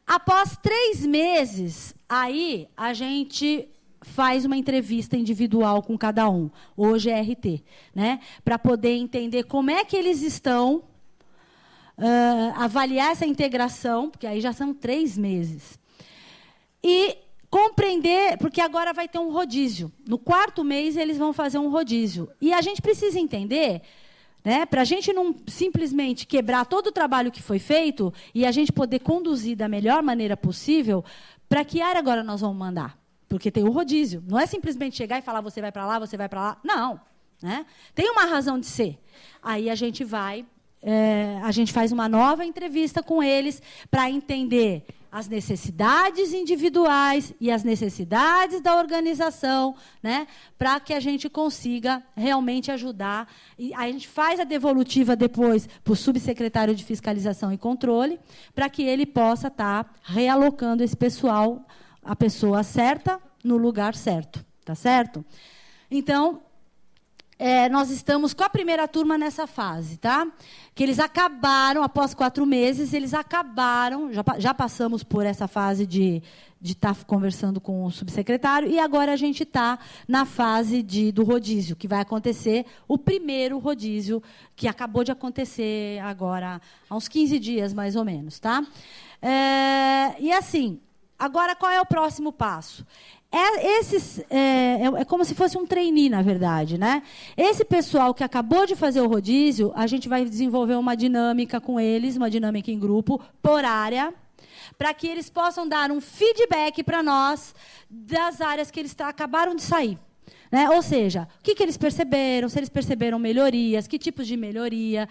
Após 3 meses, aí a gente faz uma entrevista individual com cada um, hoje é RT, né? Para poder entender como é que eles estão, avaliar essa integração, porque aí já são 3 meses. E compreender, porque agora vai ter um rodízio. No 4º mês, eles vão fazer um rodízio. E a gente precisa entender, né, para a gente não simplesmente quebrar todo o trabalho que foi feito e a gente poder conduzir da melhor maneira possível, para que área agora nós vamos mandar? Porque tem o rodízio. Não é simplesmente chegar e falar, você vai para lá, você vai para lá. Não. Né? Tem uma razão de ser. Aí a gente faz uma nova entrevista com eles para entender as necessidades individuais e as necessidades da organização, né, para que a gente consiga realmente ajudar. E a gente faz a devolutiva depois para o subsecretário de Fiscalização e Controle, para que ele possa estar realocando esse pessoal, a pessoa certa, no lugar certo. Tá certo? Então, nós estamos com a primeira turma nessa fase, tá? Que eles acabaram, após 4 meses, eles acabaram, já passamos por essa fase de estar conversando com o subsecretário, e agora a gente está na fase do rodízio, que vai acontecer o primeiro rodízio, que acabou de acontecer agora, há uns 15 dias, mais ou menos, tá? E assim, agora qual é o próximo passo? É como se fosse um trainee, na verdade, né? Esse pessoal que acabou de fazer o rodízio, a gente vai desenvolver uma dinâmica com eles, uma dinâmica em grupo, por área, para que eles possam dar um feedback para nós das áreas que eles acabaram de sair. Né? Ou seja, o que eles perceberam, se eles perceberam melhorias, que tipos de melhoria.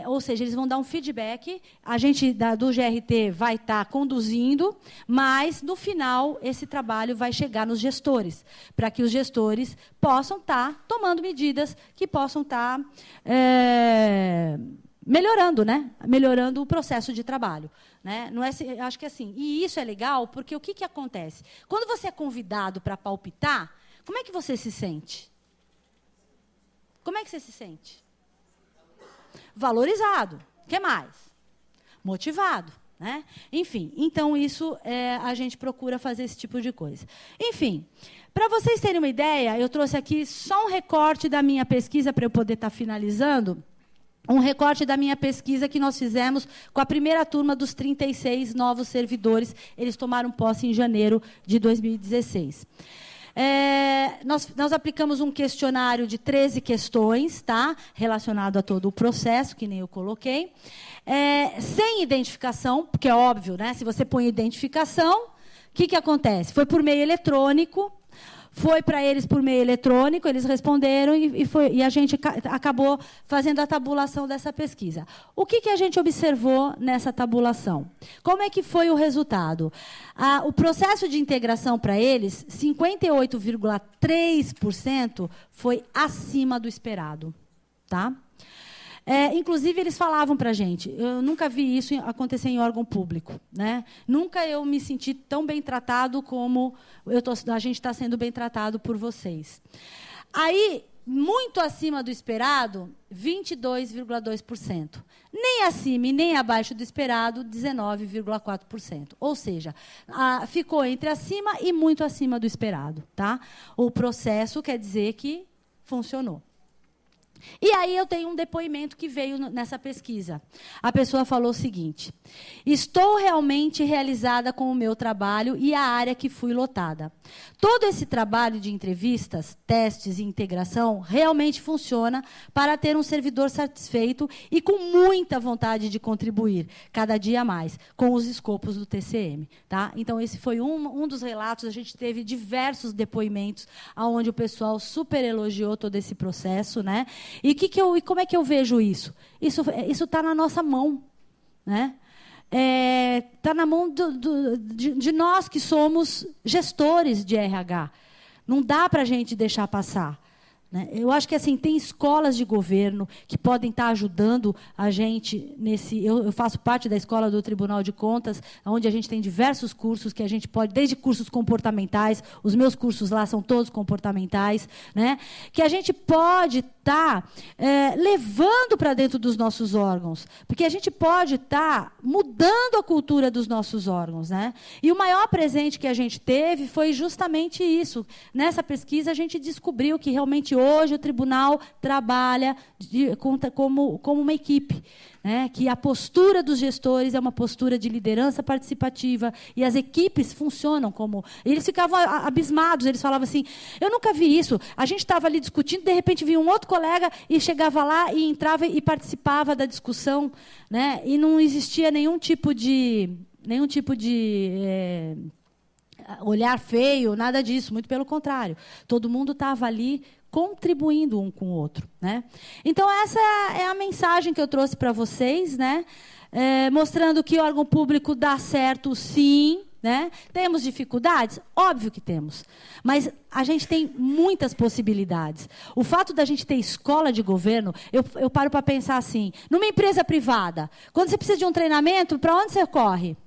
Ou seja, eles vão dar um feedback, a gente do GRT vai estar conduzindo, mas, no final, esse trabalho vai chegar nos gestores, para que os gestores possam estar tomando medidas que possam estar melhorando, né? Melhorando o processo de trabalho. Né? Não é, acho que assim, e isso é legal, porque o que acontece? Quando você é convidado para palpitar, como é que você se sente? Como é que você se sente? Valorizado. O que mais? Motivado. Né? Enfim, então isso a gente procura fazer esse tipo de coisa. Enfim, para vocês terem uma ideia, eu trouxe aqui só um recorte da minha pesquisa para eu poder estar finalizando. Um recorte da minha pesquisa que nós fizemos com a primeira turma dos 36 novos servidores. Eles tomaram posse em janeiro de 2016. Nós aplicamos um questionário de 13 questões, tá? Relacionado a todo o processo, que nem eu coloquei. Sem identificação, porque é óbvio, né? Se você põe identificação, o que acontece? Foi por meio eletrônico, foi para eles por meio eletrônico, eles responderam e a gente acabou fazendo a tabulação dessa pesquisa. O que a gente observou nessa tabulação? Como é que foi o resultado? O processo de integração para eles, 58,3% foi acima do esperado. Tá? Inclusive, eles falavam para a gente, eu nunca vi isso acontecer em órgão público. Né? Nunca eu me senti tão bem tratado como a gente está sendo bem tratado por vocês. Aí, muito acima do esperado, 22,2%. Nem acima e nem abaixo do esperado, 19,4%. Ou seja, ficou entre acima e muito acima do esperado. Tá? O processo quer dizer que funcionou. E aí eu tenho um depoimento que veio nessa pesquisa. A pessoa falou o seguinte: estou realmente realizada com o meu trabalho e a área que fui lotada. Todo esse trabalho de entrevistas, testes e integração realmente funciona para ter um servidor satisfeito e com muita vontade de contribuir, cada dia mais, com os escopos do TCM. Tá? Então, esse foi um dos relatos. A gente teve diversos depoimentos onde o pessoal super elogiou todo esse processo, né? E como é que eu vejo isso? Isso está na nossa mão. Né? Está na mão de nós que somos gestores de RH. Não dá para a gente deixar passar. Né? Eu acho que assim, tem escolas de governo que podem estar ajudando a gente nesse. Eu faço parte da escola do Tribunal de Contas, onde a gente tem diversos cursos que a gente pode, desde cursos comportamentais, os meus cursos lá são todos comportamentais, né? Que a gente pode estar levando para dentro dos nossos órgãos, porque a gente pode estar mudando a cultura dos nossos órgãos. Né? E o maior presente que a gente teve foi justamente isso. Nessa pesquisa, a gente descobriu que realmente hoje o tribunal trabalha como uma equipe. Né? Que a postura dos gestores é uma postura de liderança participativa e as equipes funcionam como... Eles ficavam abismados, eles falavam assim, eu nunca vi isso, a gente estava ali discutindo, de repente vinha um outro colega e chegava lá e entrava e participava da discussão, né? E não existia nenhum tipo de olhar feio, nada disso, muito pelo contrário. Todo mundo estava ali contribuindo um com o outro. Né? Então, essa é a mensagem que eu trouxe para vocês, né? Mostrando que o órgão público dá certo, sim. Né? Temos dificuldades? Óbvio que temos. Mas a gente tem muitas possibilidades. O fato da gente ter escola de governo, eu paro para pensar assim, numa empresa privada, quando você precisa de um treinamento, para onde você corre?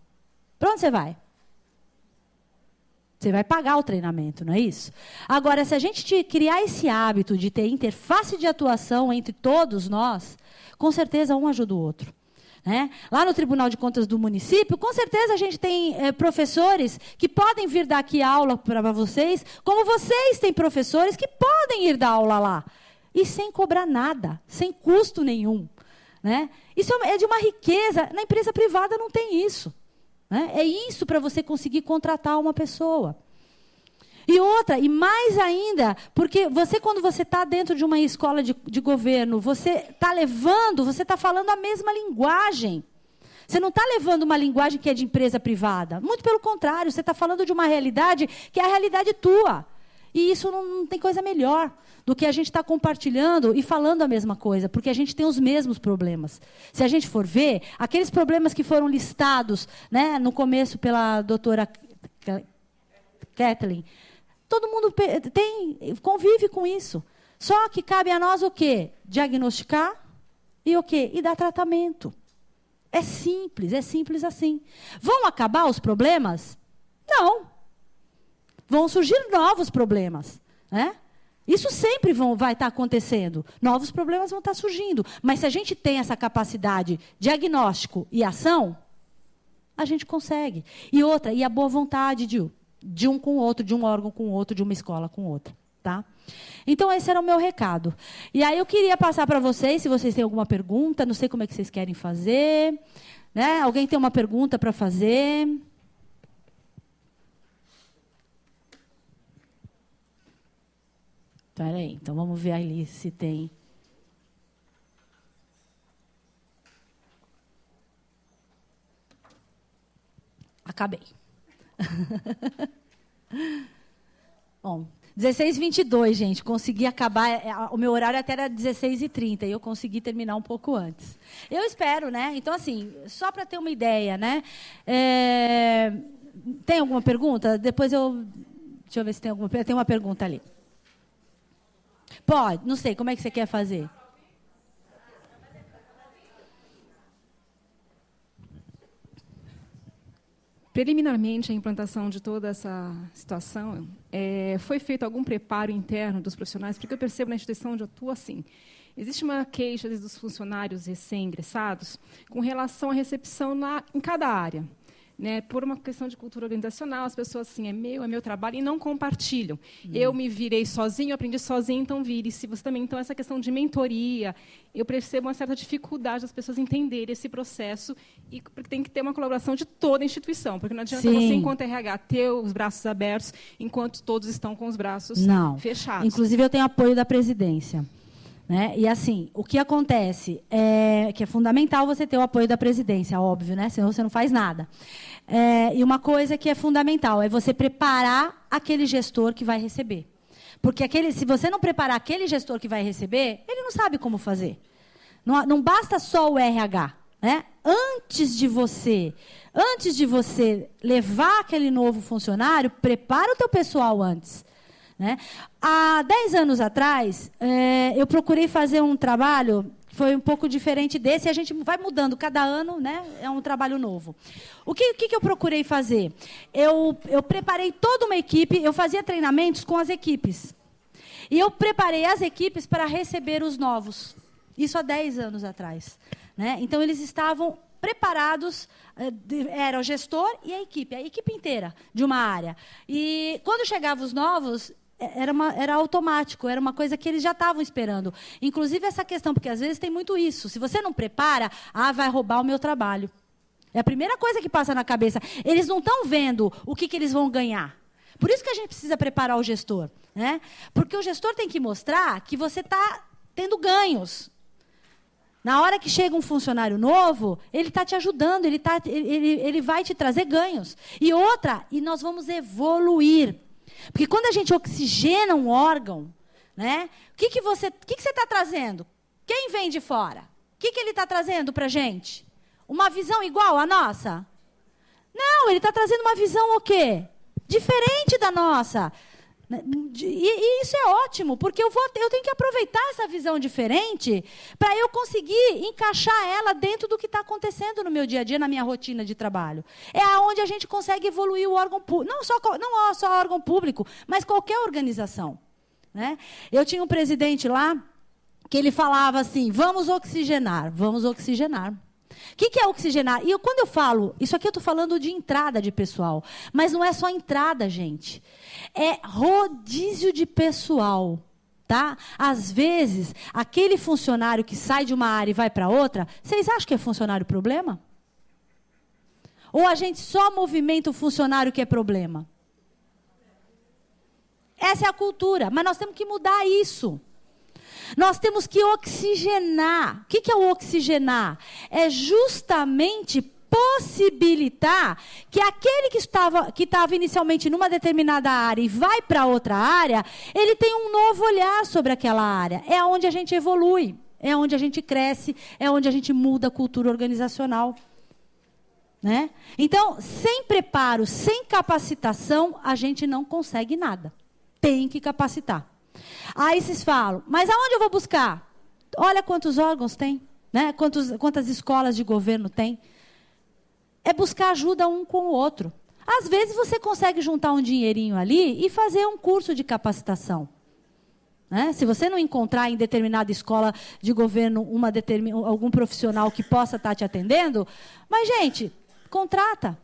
Para onde você vai? Você vai pagar o treinamento, não é isso? Agora, se a gente criar esse hábito de ter interface de atuação entre todos nós, com certeza um ajuda o outro. Né? Lá no Tribunal de Contas do município, com certeza a gente tem professores que podem vir dar aqui aula para vocês, como vocês têm professores que podem ir dar aula lá. E sem cobrar nada, sem custo nenhum. Né? Isso é de uma riqueza. Na empresa privada não tem isso. Né? É isso para você conseguir contratar uma pessoa. E outra, e mais ainda, porque quando você está dentro de uma escola de governo, você está falando a mesma linguagem. Você não está levando uma linguagem que é de empresa privada. Muito pelo contrário, você está falando de uma realidade que é a realidade tua. E isso não tem coisa melhor do que a gente estar compartilhando e falando a mesma coisa, porque a gente tem os mesmos problemas. Se a gente for ver, aqueles problemas que foram listados, né, no começo pela doutora Kathleen, todo mundo convive com isso. Só que cabe a nós o quê? Diagnosticar e o quê? E dar tratamento. É simples assim. Vão acabar os problemas? Não. Vão surgir novos problemas. Né? Isso sempre vai estar acontecendo. Novos problemas vão estar surgindo. Mas se a gente tem essa capacidade, diagnóstico e ação, a gente consegue. E a boa vontade de um com o outro, de um órgão com o outro, de uma escola com outra. Tá? Então, esse era o meu recado. E aí eu queria passar para vocês, se vocês têm alguma pergunta, não sei como é que vocês querem fazer. Né? Alguém tem uma pergunta para fazer? Espera aí, então vamos ver ali se tem. Acabei. Bom, 16h22, gente. Consegui acabar. O meu horário até era 16h30 e eu consegui terminar um pouco antes. Eu espero, né? Então, assim, só para ter uma ideia, né? Tem alguma pergunta? Depois eu. Deixa eu ver se tem alguma. Tem uma pergunta ali. Pode, não sei. Como é que você quer fazer? Preliminarmente, a implantação de toda essa situação, foi feito algum preparo interno dos profissionais? Porque eu percebo na instituição onde eu atuo assim. Existe uma queixa dos funcionários recém-ingressados com relação à recepção em cada área. Né, por uma questão de cultura organizacional, as pessoas assim, é meu trabalho, e não compartilham. Eu me virei sozinho, aprendi sozinho, então vire-se você também. Então, essa questão de mentoria, eu percebo uma certa dificuldade das pessoas entenderem esse processo, e porque tem que ter uma colaboração de toda a instituição, porque não adianta você, enquanto RH, ter os braços abertos, enquanto todos estão com os braços fechados. Inclusive, eu tenho apoio da presidência. Né? E, assim, o que acontece é que é fundamental você ter o apoio da presidência, óbvio, né? Senão você não faz nada. E uma coisa que é fundamental é você preparar aquele gestor que vai receber. Porque se você não preparar aquele gestor que vai receber, ele não sabe como fazer. Não basta só o RH. Né? Antes de você levar aquele novo funcionário, prepara o teu pessoal antes. Né? Há 10 anos atrás, eu procurei fazer um trabalho que foi um pouco diferente desse, e a gente vai mudando cada ano, né? É um trabalho novo. O que eu procurei fazer? Eu preparei toda uma equipe, eu fazia treinamentos com as equipes. E eu preparei as equipes para receber os novos. Isso há 10 anos atrás. Né? Então, eles estavam preparados, era o gestor e a equipe inteira de uma área. E quando chegavam os novos, era automático, era uma coisa que eles já estavam esperando. Inclusive essa questão, porque às vezes tem muito isso. Se você não prepara, vai roubar o meu trabalho. É a primeira coisa que passa na cabeça. Eles não estão vendo o que eles vão ganhar. Por isso que a gente precisa preparar o gestor. Né? Porque o gestor tem que mostrar que você está tendo ganhos. Na hora que chega um funcionário novo, ele está te ajudando, ele vai te trazer ganhos. E nós vamos evoluir. Porque quando a gente oxigena um órgão, né, o que você está trazendo? Quem vem de fora? O que ele está trazendo para a gente? Uma visão igual à nossa? Não, ele está trazendo uma visão o quê? Diferente da nossa. E isso é ótimo, porque eu tenho que aproveitar essa visão diferente para eu conseguir encaixar ela dentro do que está acontecendo no meu dia a dia, na minha rotina de trabalho. É aonde a gente consegue evoluir o órgão público. Não só órgão público, mas qualquer organização. Né? Eu tinha um presidente lá que ele falava assim, vamos oxigenar. O que é oxigenar? E quando eu falo, isso aqui eu estou falando de entrada de pessoal, mas não é só entrada, gente. É rodízio de pessoal. Tá? Às vezes, aquele funcionário que sai de uma área e vai para outra, vocês acham que é funcionário problema? Ou a gente só movimenta o funcionário que é problema? Essa é a cultura, mas nós temos que mudar isso. Nós temos que oxigenar. O que é o oxigenar? É justamente possibilitar que aquele que estava inicialmente numa determinada área e vai para outra área, ele tenha um novo olhar sobre aquela área. É onde a gente evolui, é onde a gente cresce, é onde a gente muda a cultura organizacional. Né? Então, sem preparo, sem capacitação, a gente não consegue nada. Tem que capacitar. Aí vocês falam, mas aonde eu vou buscar? Olha quantos órgãos tem, né? Quantas escolas de governo tem. É buscar ajuda um com o outro. Às vezes você consegue juntar um dinheirinho ali e fazer um curso de capacitação. Né? Se você não encontrar em determinada escola de governo algum profissional que possa estar te atendendo, mas, gente, contrata.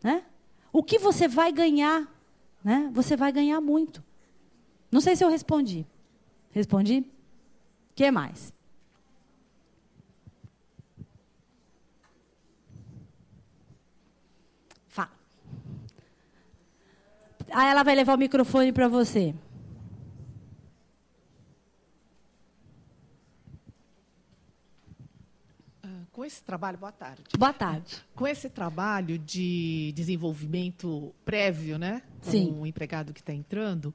Né? O que você vai ganhar? Né? Você vai ganhar muito. Não sei se eu respondi. Respondi? O que mais? Fala. Aí ela vai levar o microfone para você. Com esse trabalho, boa tarde. Boa tarde. Com esse trabalho de desenvolvimento prévio, né, Sim. o empregado que está entrando,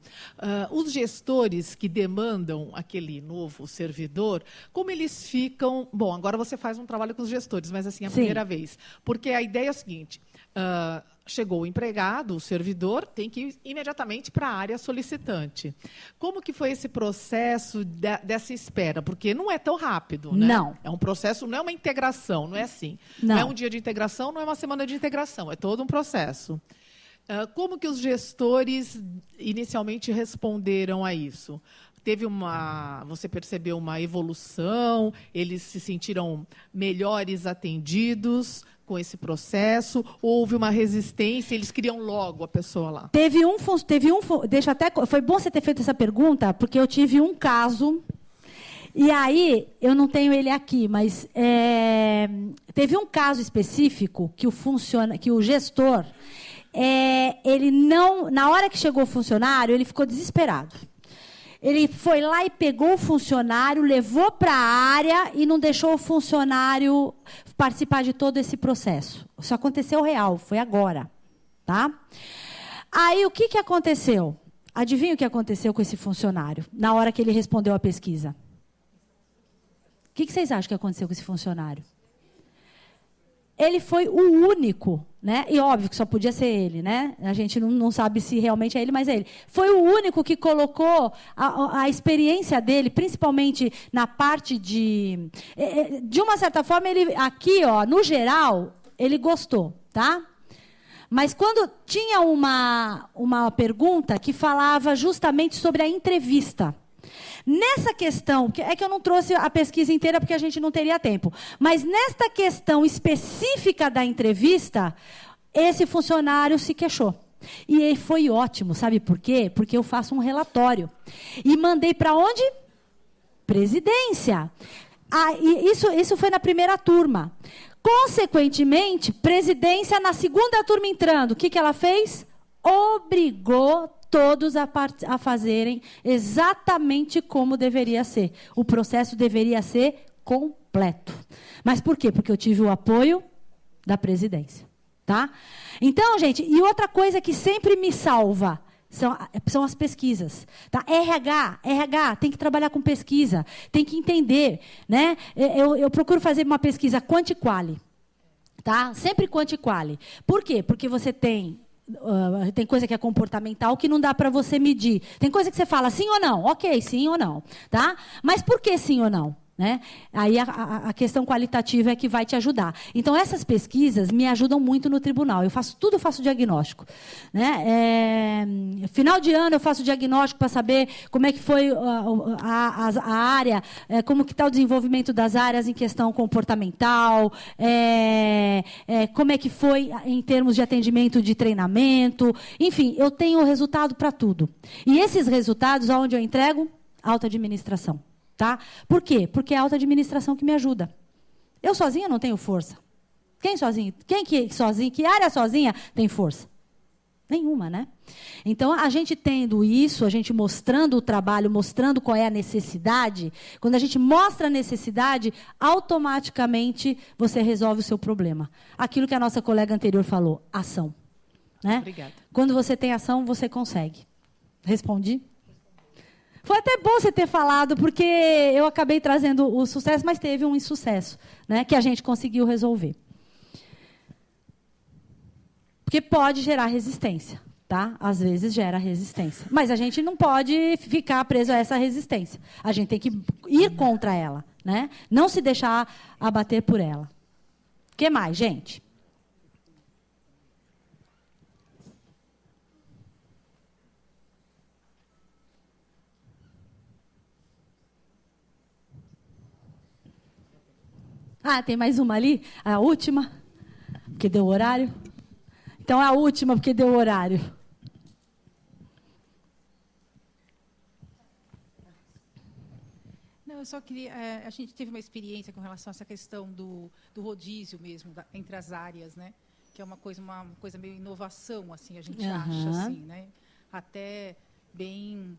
os gestores que demandam aquele novo servidor, como eles ficam... Bom, agora você faz um trabalho com os gestores, mas assim, a Sim. primeira vez. Porque a ideia é a seguinte... chegou o empregado, o servidor, tem que ir imediatamente para a área solicitante. Como que foi esse processo dessa espera? Porque não é tão rápido, né? Não. É um processo, não é uma integração, não é assim. Não. Não é um dia de integração, não é uma semana de integração, é todo um processo. Como que os gestores inicialmente responderam a isso? Você percebeu uma evolução? Eles se sentiram melhores atendidos com esse processo? Houve uma resistência? Eles queriam logo a pessoa lá? Foi bom você ter feito essa pergunta, porque eu tive um caso. E aí, eu não tenho ele aqui, mas teve um caso específico que o gestor, ele não, na hora que chegou o funcionário, ele ficou desesperado. Ele foi lá e pegou o funcionário, levou para a área e não deixou o funcionário participar de todo esse processo. Isso aconteceu real, foi agora. Tá? Aí, o que aconteceu? Adivinha o que aconteceu com esse funcionário na hora que ele respondeu à pesquisa? O que vocês acham que aconteceu com esse funcionário? Ele foi o único, né? E óbvio que só podia ser ele, né? A gente não sabe se realmente é ele, mas é ele. Foi o único que colocou a experiência dele, principalmente na parte de uma certa forma, ele aqui, ó, no geral, ele gostou, tá? Mas quando tinha uma pergunta que falava justamente sobre a entrevista. Nessa questão, é que eu não trouxe a pesquisa inteira porque a gente não teria tempo, mas nesta questão específica da entrevista, esse funcionário se queixou. E foi ótimo, sabe por quê? Porque eu faço um relatório. E mandei para onde? Presidência. E isso foi na primeira turma. Consequentemente, presidência na segunda turma entrando. O que ela fez? Obrigou todos a fazerem exatamente como deveria ser. O processo deveria ser completo. Mas por quê? Porque eu tive o apoio da presidência. Tá? Então, gente, e outra coisa que sempre me salva são as pesquisas. Tá? RH tem que trabalhar com pesquisa, tem que entender. Né? Eu procuro fazer uma pesquisa quanti-quali. Tá? Sempre quanti-quali. Por quê? Porque você tem coisa que é comportamental que não dá para você medir. Tem coisa que você fala sim ou não. Ok, sim ou não. Tá? Mas por que sim ou não? Né? Aí a questão qualitativa é que vai te ajudar. Então, essas pesquisas me ajudam muito no tribunal. Eu faço diagnóstico. Né? Final de ano eu faço diagnóstico para saber como é que foi a área, como que está o desenvolvimento das áreas em questão comportamental, como é que foi em termos de atendimento de treinamento. Enfim, eu tenho resultado para tudo. E esses resultados, aonde eu entrego? Alta administração. Tá? Por quê? Porque é a alta administração que me ajuda. Eu sozinha não tenho força. Quem sozinho? Que área sozinha tem força? Nenhuma, né? Então, a gente tendo isso, a gente mostrando o trabalho, mostrando qual é a necessidade, quando a gente mostra a necessidade, automaticamente você resolve o seu problema. Aquilo que a nossa colega anterior falou, ação. Né? Obrigada. Quando você tem ação, você consegue. Respondi? Foi até bom você ter falado, porque eu acabei trazendo o sucesso, mas teve um insucesso, né, que a gente conseguiu resolver. Porque pode gerar resistência, tá? Às vezes gera resistência. Mas a gente não pode ficar preso a essa resistência. A gente tem que ir contra ela, né? Não se deixar abater por ela. O que mais, gente? Ah, tem mais uma ali? A última? Porque deu horário? Então, a última, porque deu horário. Não, eu só queria... a gente teve uma experiência com relação a essa questão do rodízio mesmo, entre as áreas, né? Que é uma coisa meio inovação, assim, a gente acha, assim, né? Até bem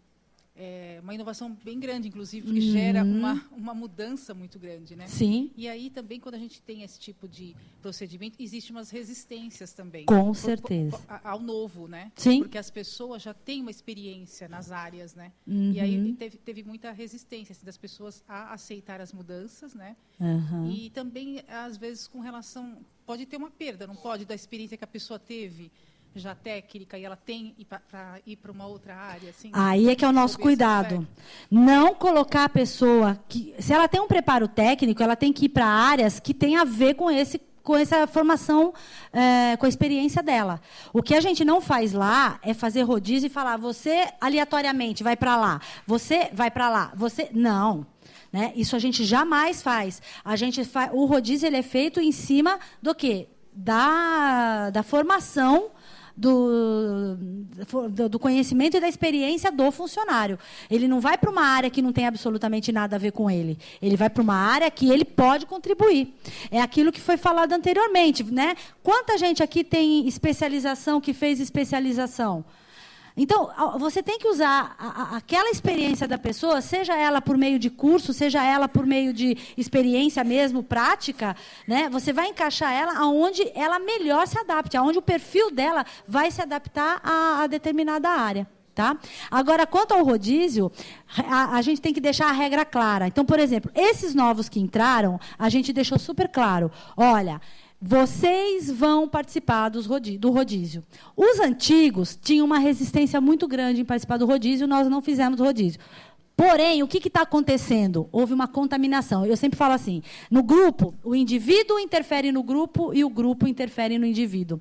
uma inovação bem grande, inclusive, porque gera uma mudança muito grande, né? Sim. E aí também, quando a gente tem esse tipo de procedimento, existem umas resistências também. Com certeza. Ao novo, né? Sim. Porque as pessoas já têm uma experiência nas áreas, né? E aí teve muita resistência assim, das pessoas a aceitar as mudanças, né? E também, às vezes, com relação... Pode ter uma perda, não pode, da experiência que a pessoa teve já técnica e ela tem para ir para uma outra área. Assim, aí é que é o nosso cuidado. Não colocar a pessoa... Se ela tem um preparo técnico, ela tem que ir para áreas que têm a ver com essa formação, com a experiência dela. O que a gente não faz lá é fazer rodízio e falar, você aleatoriamente vai para lá, você vai para lá, você... Não. Né? Isso a gente jamais faz. O rodízio ele é feito em cima do quê? Da formação do conhecimento e da experiência do funcionário. Ele não vai para uma área que não tem absolutamente nada a ver com ele. Ele vai para uma área que ele pode contribuir. É aquilo que foi falado anteriormente, né? Quanta gente aqui tem especialização, que fez especialização? Então, você tem que usar aquela experiência da pessoa, seja ela por meio de curso, seja ela por meio de experiência mesmo, prática, né? Você vai encaixar ela aonde ela melhor se adapte, aonde o perfil dela vai se adaptar a determinada área. Tá? Agora, quanto ao rodízio, a gente tem que deixar a regra clara. Então, por exemplo, esses novos que entraram, a gente deixou super claro. Olha... Vocês vão participar do rodízio. Os antigos tinham uma resistência muito grande em participar do rodízio, nós não fizemos rodízio. Porém, o que está acontecendo? Houve uma contaminação. Eu sempre falo assim, no grupo, o indivíduo interfere no grupo e o grupo interfere no indivíduo.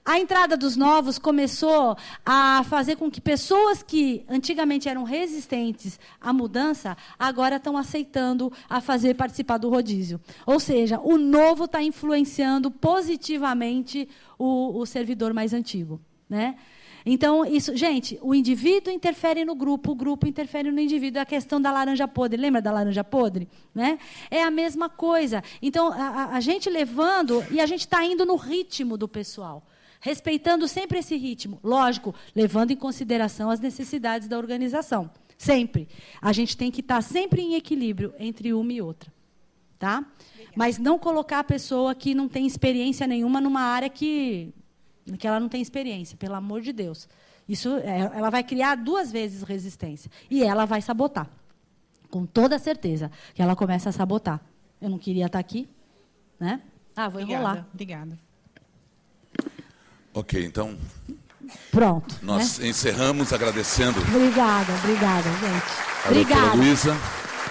A entrada dos novos começou a fazer com que pessoas que antigamente eram resistentes à mudança, agora estão aceitando a participar do rodízio. Ou seja, o novo está influenciando positivamente o servidor mais antigo, né? Então, isso, gente, o indivíduo interfere no grupo, o grupo interfere no indivíduo. É a questão da laranja podre, lembra da laranja podre? Né? É a mesma coisa. Então, a gente levando, e a gente está indo no ritmo do pessoal. Respeitando sempre esse ritmo. Lógico, levando em consideração as necessidades da organização. Sempre. A gente tem que estar sempre em equilíbrio entre uma e outra. Tá? Mas não colocar a pessoa que não tem experiência nenhuma numa área que ela não tem experiência, pelo amor de Deus. Ela vai criar 2 vezes resistência. E ela vai sabotar. Com toda certeza que ela começa a sabotar. Eu não queria estar aqui. Né? Vou enrolar. Obrigada. Ok, então... Pronto. Nós encerramos agradecendo... Obrigada, gente. Obrigada. Doutora Luísa.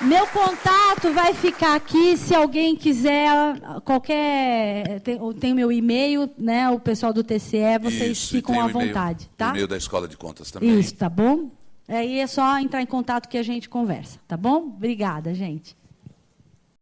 Meu contato vai ficar aqui, se alguém quiser, tem o meu e-mail, né, o pessoal do TCE, vocês ficam à vontade. Tá? O e-mail da Escola de Contas também. Isso, tá bom? Aí é só entrar em contato que a gente conversa, tá bom? Obrigada, gente.